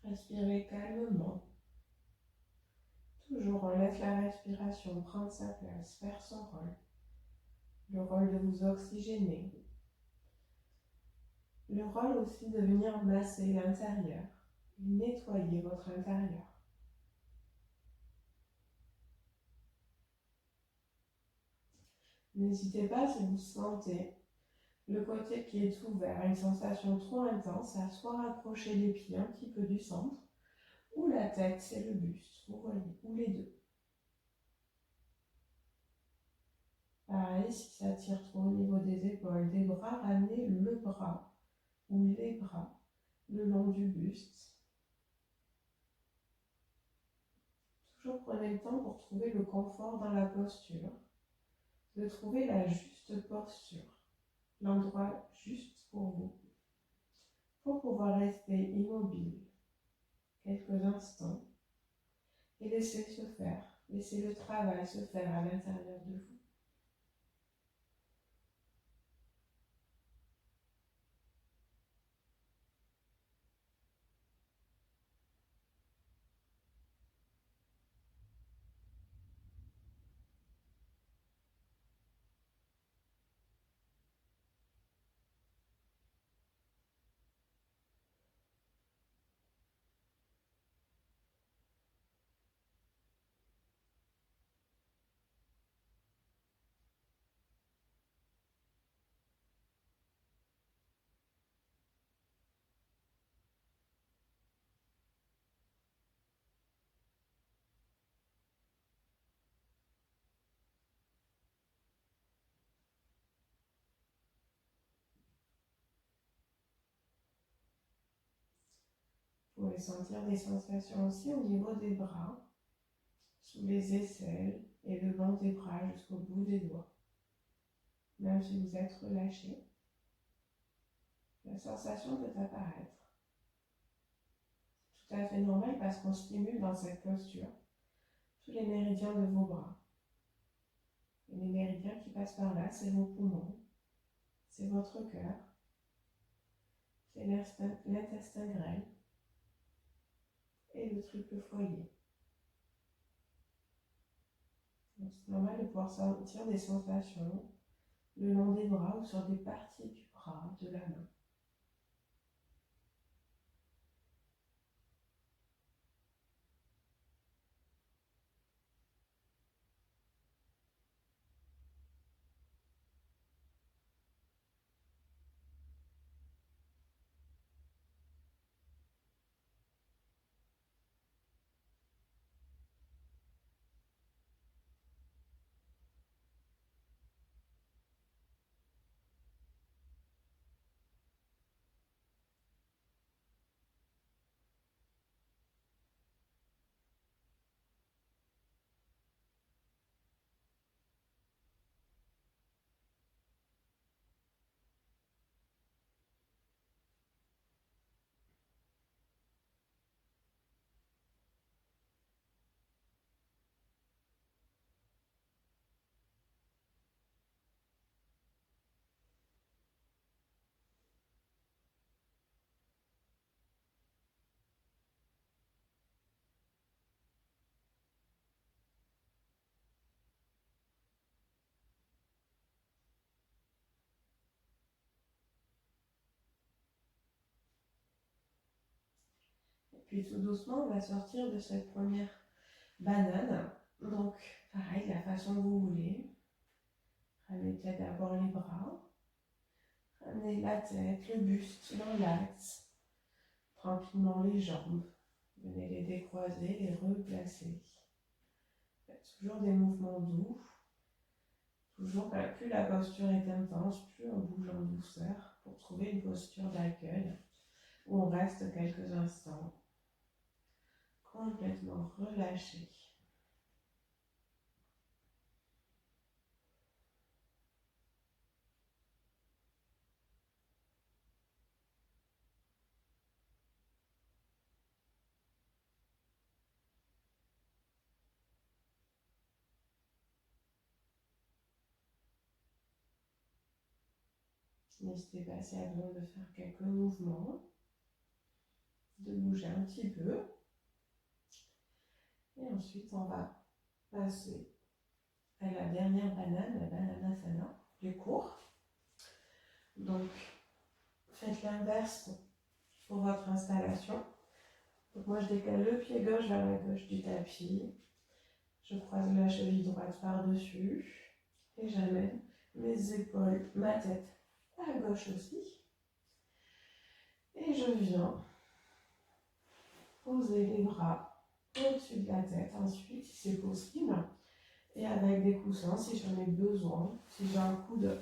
Respirez calmement. Toujours on laisse la respiration prendre sa place, faire son rôle. Le rôle de vous oxygéner. Le rôle aussi de venir masser l'intérieur, nettoyer votre intérieur. N'hésitez pas si vous sentez le côté qui est ouvert, une sensation trop intense, à soit rapprocher les pieds un petit peu du centre, ou la tête, c'est le buste, vous voyez, ou les deux. Pareil, si ça tire trop au niveau des épaules, des bras, ramenez le bras ou les bras le long du buste. Toujours prenez le temps pour trouver le confort dans la posture, de trouver la juste posture, l'endroit juste pour vous, pour pouvoir rester immobile quelques instants et laisser se faire, laisser le travail se faire à l'intérieur de vous. pouvez sentir des sensations aussi au niveau des bras, sous les aisselles et le long des bras jusqu'au bout des doigts. Même si vous êtes relâché, la sensation peut apparaître. Tout à fait normal parce qu'on stimule dans cette posture tous les méridiens de vos bras. Et les méridiens qui passent par là, c'est vos poumons, c'est votre cœur, c'est l'intestin grêle et le triple foyer. Donc c'est normal de pouvoir sentir des sensations le long des bras ou sur des parties du bras, de la main. Et puis tout doucement, on va sortir de cette première banane. Donc, pareil, la façon que vous voulez. Ramenez peut-être d'abord les bras. Ramenez la tête, le buste dans l'axe. Tranquillement les jambes. Venez les décroiser, les replacer. Faites toujours des mouvements doux. Toujours, plus la posture est intense, plus on bouge en douceur pour trouver une posture d'accueil où on reste quelques instants complètement relâché. N'hésitez pas si à besoin de faire quelques mouvements, de bouger un petit peu. Et ensuite, on va passer à la dernière banane, la bananasana, du cours. Donc, faites l'inverse pour votre installation. Donc moi, je décale le pied gauche vers la gauche du tapis. Je croise la cheville droite par-dessus. Et j'amène mes épaules, ma tête à gauche aussi. Et je viens poser les bras au-dessus de la tête ensuite, si c'est possible. Et avec des coussins, si j'en ai besoin, si j'ai un coude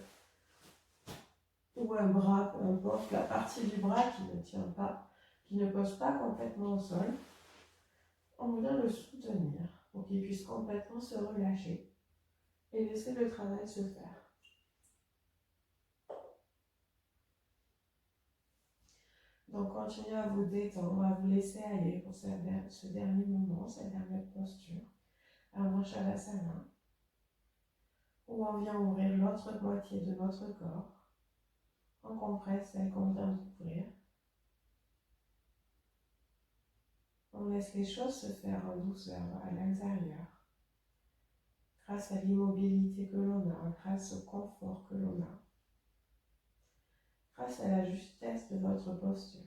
ou un bras, peu importe, la partie du bras qui ne tient pas, qui ne pose pas complètement au sol, on vient le soutenir pour qu'il puisse complètement se relâcher et laisser le travail se faire. Donc continuez à vous détendre, à vous laisser aller pour ce dernier moment, cette dernière posture, à Shavasana, où on vient ouvrir l'autre moitié de notre corps. On compresse celle qu'on vient d'ouvrir. On laisse les choses se faire en douceur à l'intérieur, grâce à l'immobilité que l'on a, grâce au confort que l'on a, grâce à la justesse de votre posture.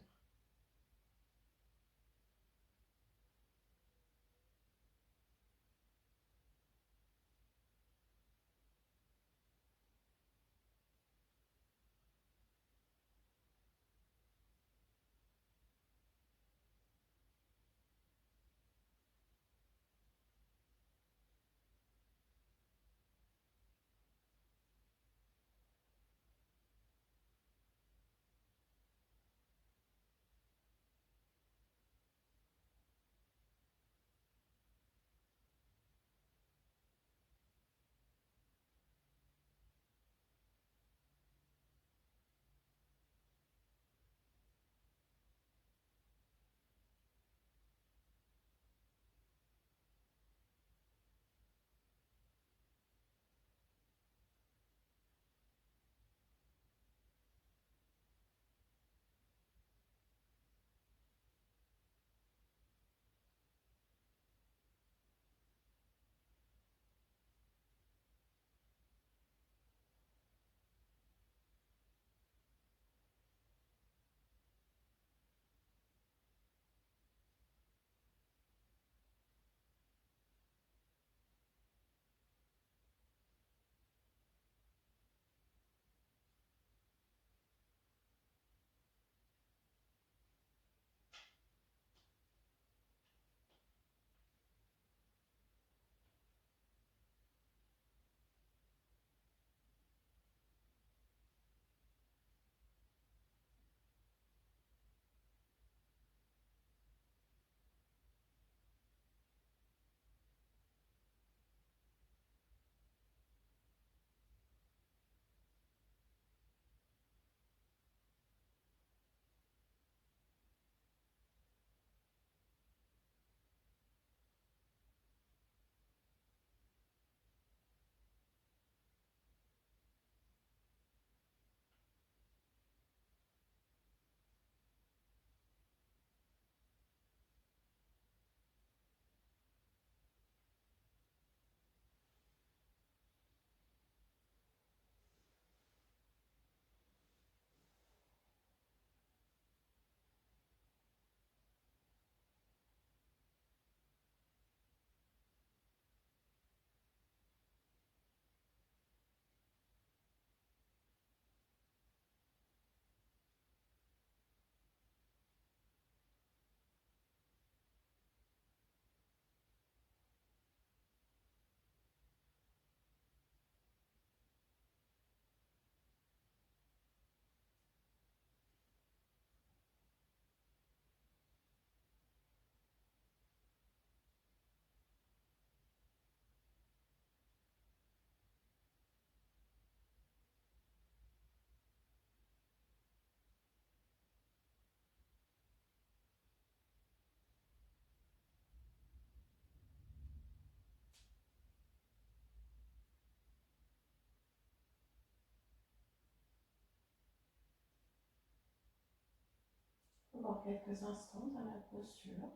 encore quelques instants dans la posture.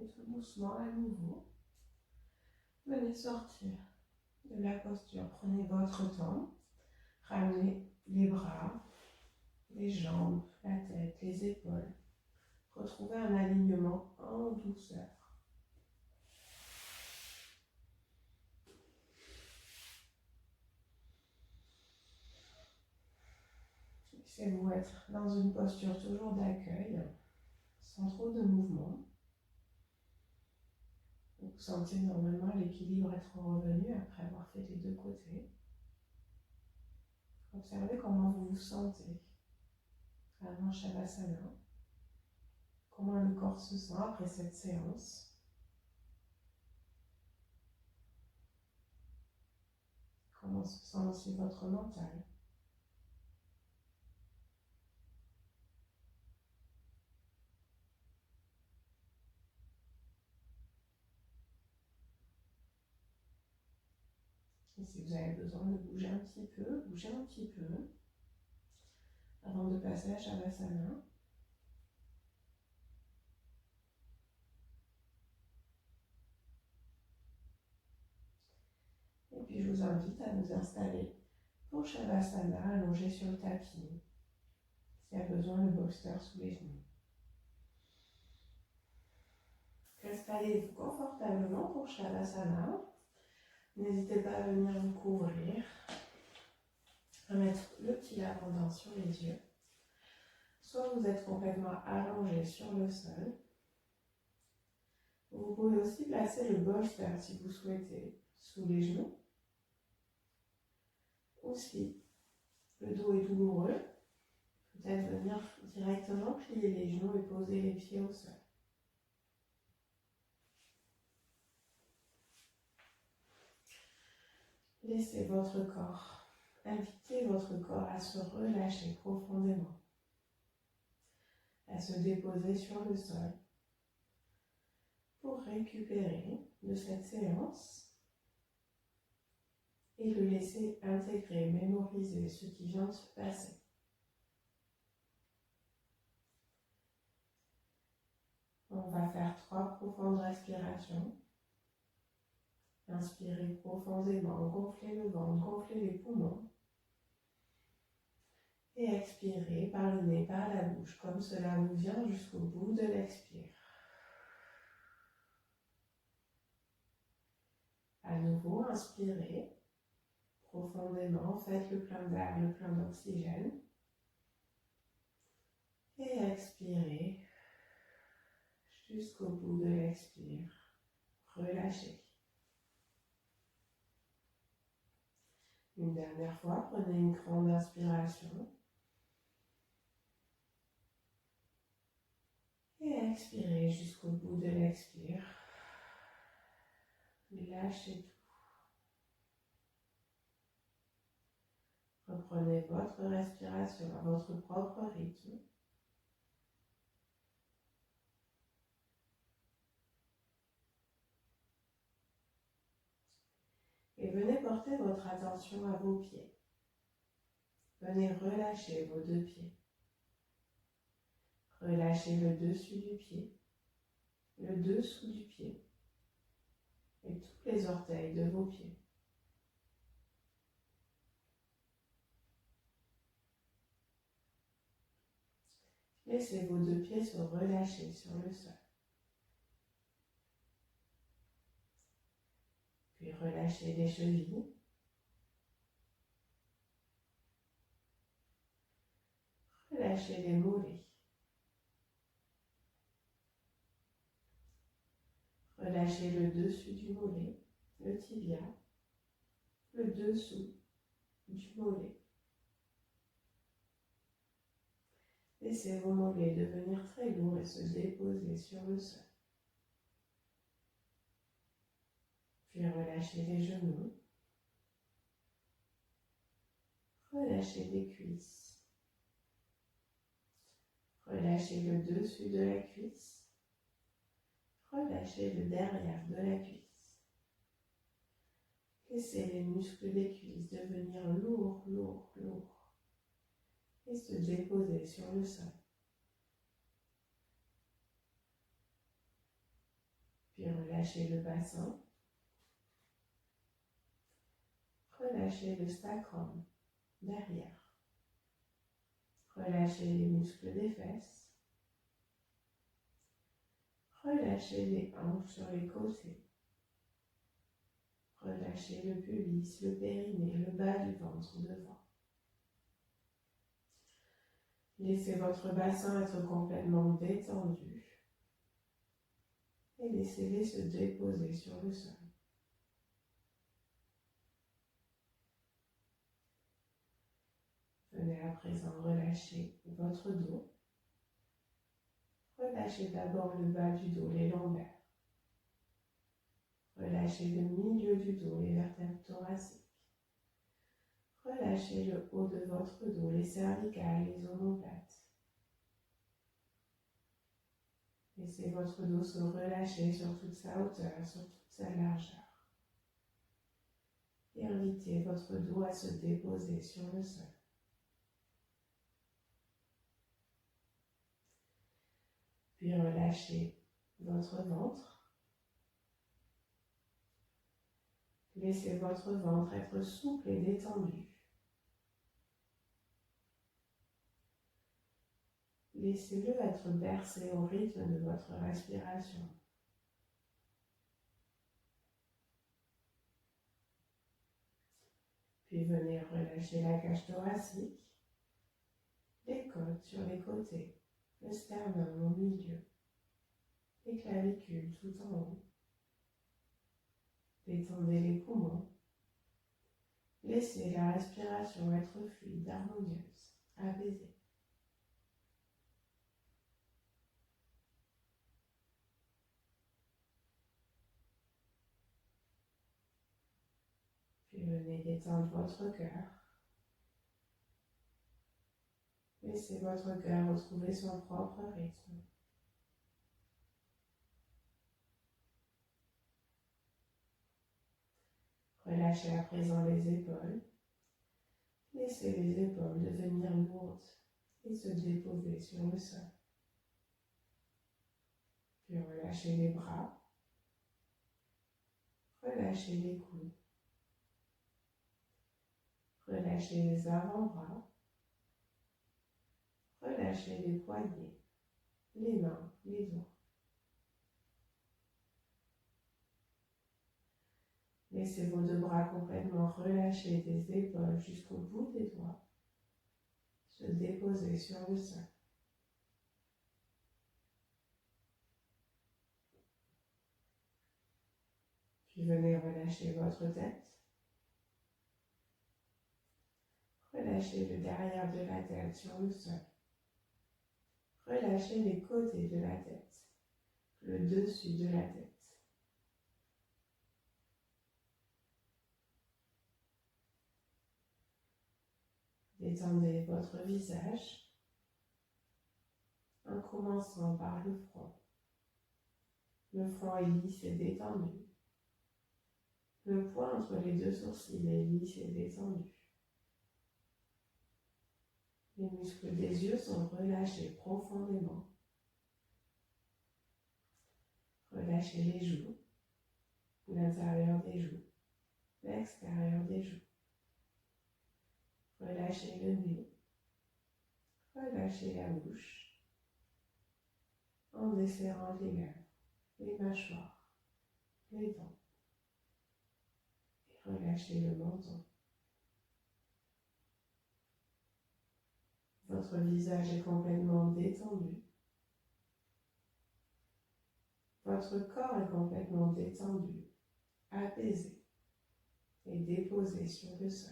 Et tout doucement, à nouveau, venez sortir de la posture. Prenez votre temps. Ramenez les bras, les jambes, la tête, les épaules. Retrouvez un alignement en douceur. Laissez-vous être dans une posture toujours d'accueil, sans trop de mouvement. Vous sentez normalement l'équilibre être revenu après avoir fait les deux côtés. Observez comment vous vous sentez avant Shavasana. Comment le corps se sent après cette séance. Comment se sent aussi votre mental. Et si vous avez besoin de bouger un petit peu, bougez un petit peu avant de passer à Shavasana. Et puis je vous invite à vous installer pour Shavasana, allongé sur le tapis. S'il y a besoin, le bolster sous les genoux. Installez-vous confortablement pour Shavasana. N'hésitez pas à venir vous couvrir, à mettre le petit lavandin sur les yeux. Soit vous êtes complètement allongé sur le sol. Vous pouvez aussi placer le bolster si vous souhaitez sous les genoux. Ou si le dos est douloureux, peut-être venir directement plier les genoux et poser les pieds au sol. Laissez votre corps, invitez votre corps à se relâcher profondément, à se déposer sur le sol pour récupérer de cette séance et le laisser intégrer, mémoriser ce qui vient de se passer. On va faire 3 profondes respirations. Inspirez profondément, gonflez le ventre, gonflez les poumons. Et expirez par le nez, par la bouche, comme cela vous vient jusqu'au bout de l'expire. À nouveau, inspirez profondément, faites le plein d'air, le plein d'oxygène. Et expirez jusqu'au bout de l'expire. Relâchez. Une dernière fois, prenez une grande inspiration. Et expirez jusqu'au bout de l'expire. Lâchez tout. Reprenez votre respiration à votre propre rythme. Et venez porter votre attention à vos pieds. Venez relâcher vos 2 pieds. Relâchez le dessus du pied, le dessous du pied et tous les orteils de vos pieds. Laissez vos 2 pieds se relâcher sur le sol. Puis relâchez les chevilles. Relâchez les mollets. Relâchez Relâchez le dessus du mollet, le tibia, le dessous du mollet. Laissez vos mollets devenir très lourds et se déposer sur le sol. Puis relâchez les genoux. Relâchez les cuisses. Relâchez le dessus de la cuisse. Relâchez le derrière de la cuisse. Laissez les muscles des cuisses devenir lourds, lourds, lourds et se déposer sur le sol. Puis relâchez le bassin. Relâchez le sacrum derrière. Relâchez les muscles des fesses. Relâchez les hanches sur les côtés. Relâchez le pubis, le périnée, le bas du ventre devant. Laissez votre bassin être complètement détendu et laissez-les se déposer sur le sol. Venez à présent relâcher votre dos. Relâchez d'abord le bas du dos, les lombaires. Relâchez le milieu du dos, les vertèbres thoraciques. Relâchez le haut de votre dos, les cervicales, les omoplates. Laissez votre dos se relâcher sur toute sa hauteur, sur toute sa largeur. Et invitez votre dos à se déposer sur le sol. Puis relâchez votre ventre. Laissez votre ventre être souple et détendu. Laissez-le être bercé au rythme de votre respiration. Puis venez relâcher la cage thoracique, les côtes sur les côtés, le sternum au milieu, les clavicules tout en haut. Détendez les poumons. Laissez la respiration être fluide, harmonieuse, apaisée. Puis venez détendre votre cœur. Laissez votre cœur retrouver son propre rythme. Relâchez à présent les épaules. Laissez les épaules devenir lourdes et se déposer sur le sol. Puis relâchez les bras. Relâchez les coudes. Relâchez les avant-bras. Relâchez les poignets, les mains, les doigts. Laissez vos deux bras complètement relâchés des épaules jusqu'au bout des doigts, se déposer sur le sol. Puis venez relâcher votre tête. Relâchez le derrière de la tête sur le sol. Relâchez les côtés de la tête, le dessus de la tête. Détendez votre visage en commençant par le front. Le front est lisse et détendu. Le point entre les deux sourcils est lisse et détendu. Les muscles des yeux sont relâchés profondément. Relâchez les joues, l'intérieur des joues, l'extérieur des joues. Relâchez le nez, relâchez la bouche, en desserrant les lèvres, les mâchoires, les dents. Et relâchez le menton. Votre visage est complètement détendu. Votre corps est complètement détendu, apaisé et déposé sur le sol.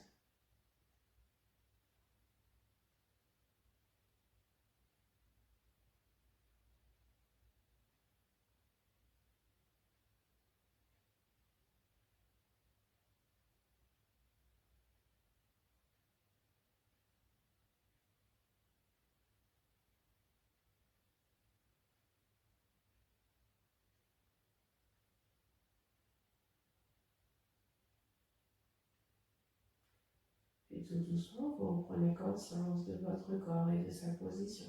Puis tout doucement, vous reprenez conscience de votre corps et de sa position.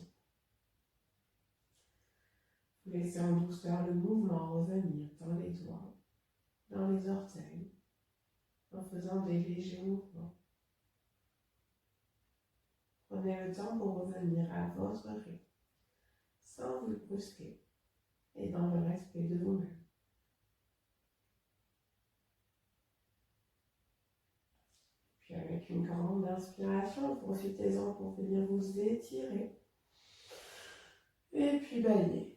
Vous laissez en douceur le mouvement revenir dans les doigts, dans les orteils, en faisant des légers mouvements. Prenez le temps pour revenir à votre rythme, sans vous brusquer et dans le respect de vous-même. Puis avec une grande inspiration, profitez-en pour venir vous étirer et puis bailler.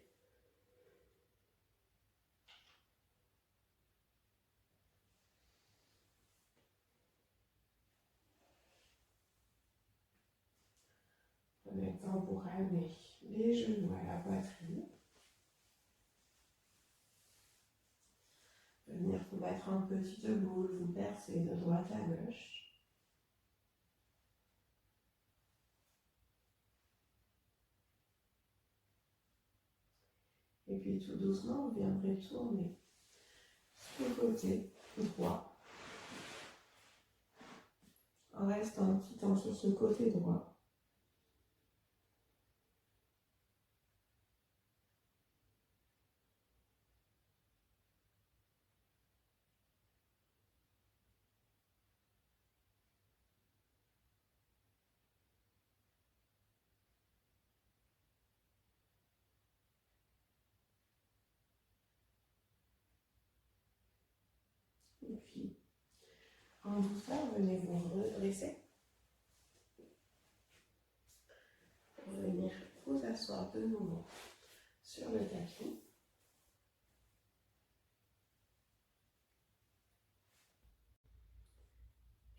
Prenez le temps pour ramener les genoux à la poitrine. Venir vous mettre en petite boule, vous bercer de droite à gauche. Et puis tout doucement, vous viendrez tourner sur le côté droit. En restant un petit temps sur ce côté droit. Et puis, en douceur, venez vous redresser. Pour venir vous asseoir de nouveau sur le tapis.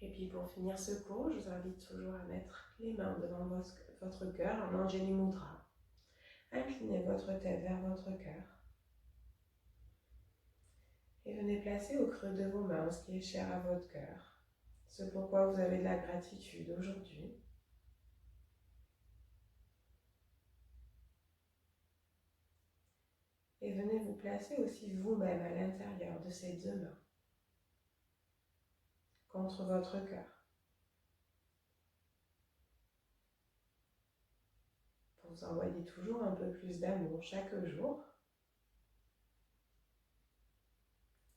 Et puis pour finir ce cours, je vous invite toujours à mettre les mains devant votre cœur, en Anjali Mudra. Inclinez votre tête vers votre cœur. Et venez placer au creux de vos mains ce qui est cher à votre cœur, ce pourquoi vous avez de la gratitude aujourd'hui. Et venez vous placer aussi vous-même à l'intérieur de ces deux mains, contre votre cœur. Pour vous envoyer toujours un peu plus d'amour chaque jour.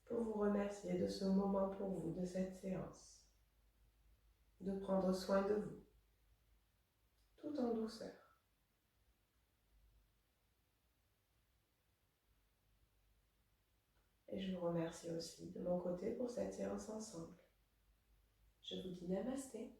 Pour vous remercier de ce moment pour vous, de cette séance. De prendre soin de vous, tout en douceur. Et je vous remercie aussi de mon côté pour cette séance ensemble. Je vous dis namasté.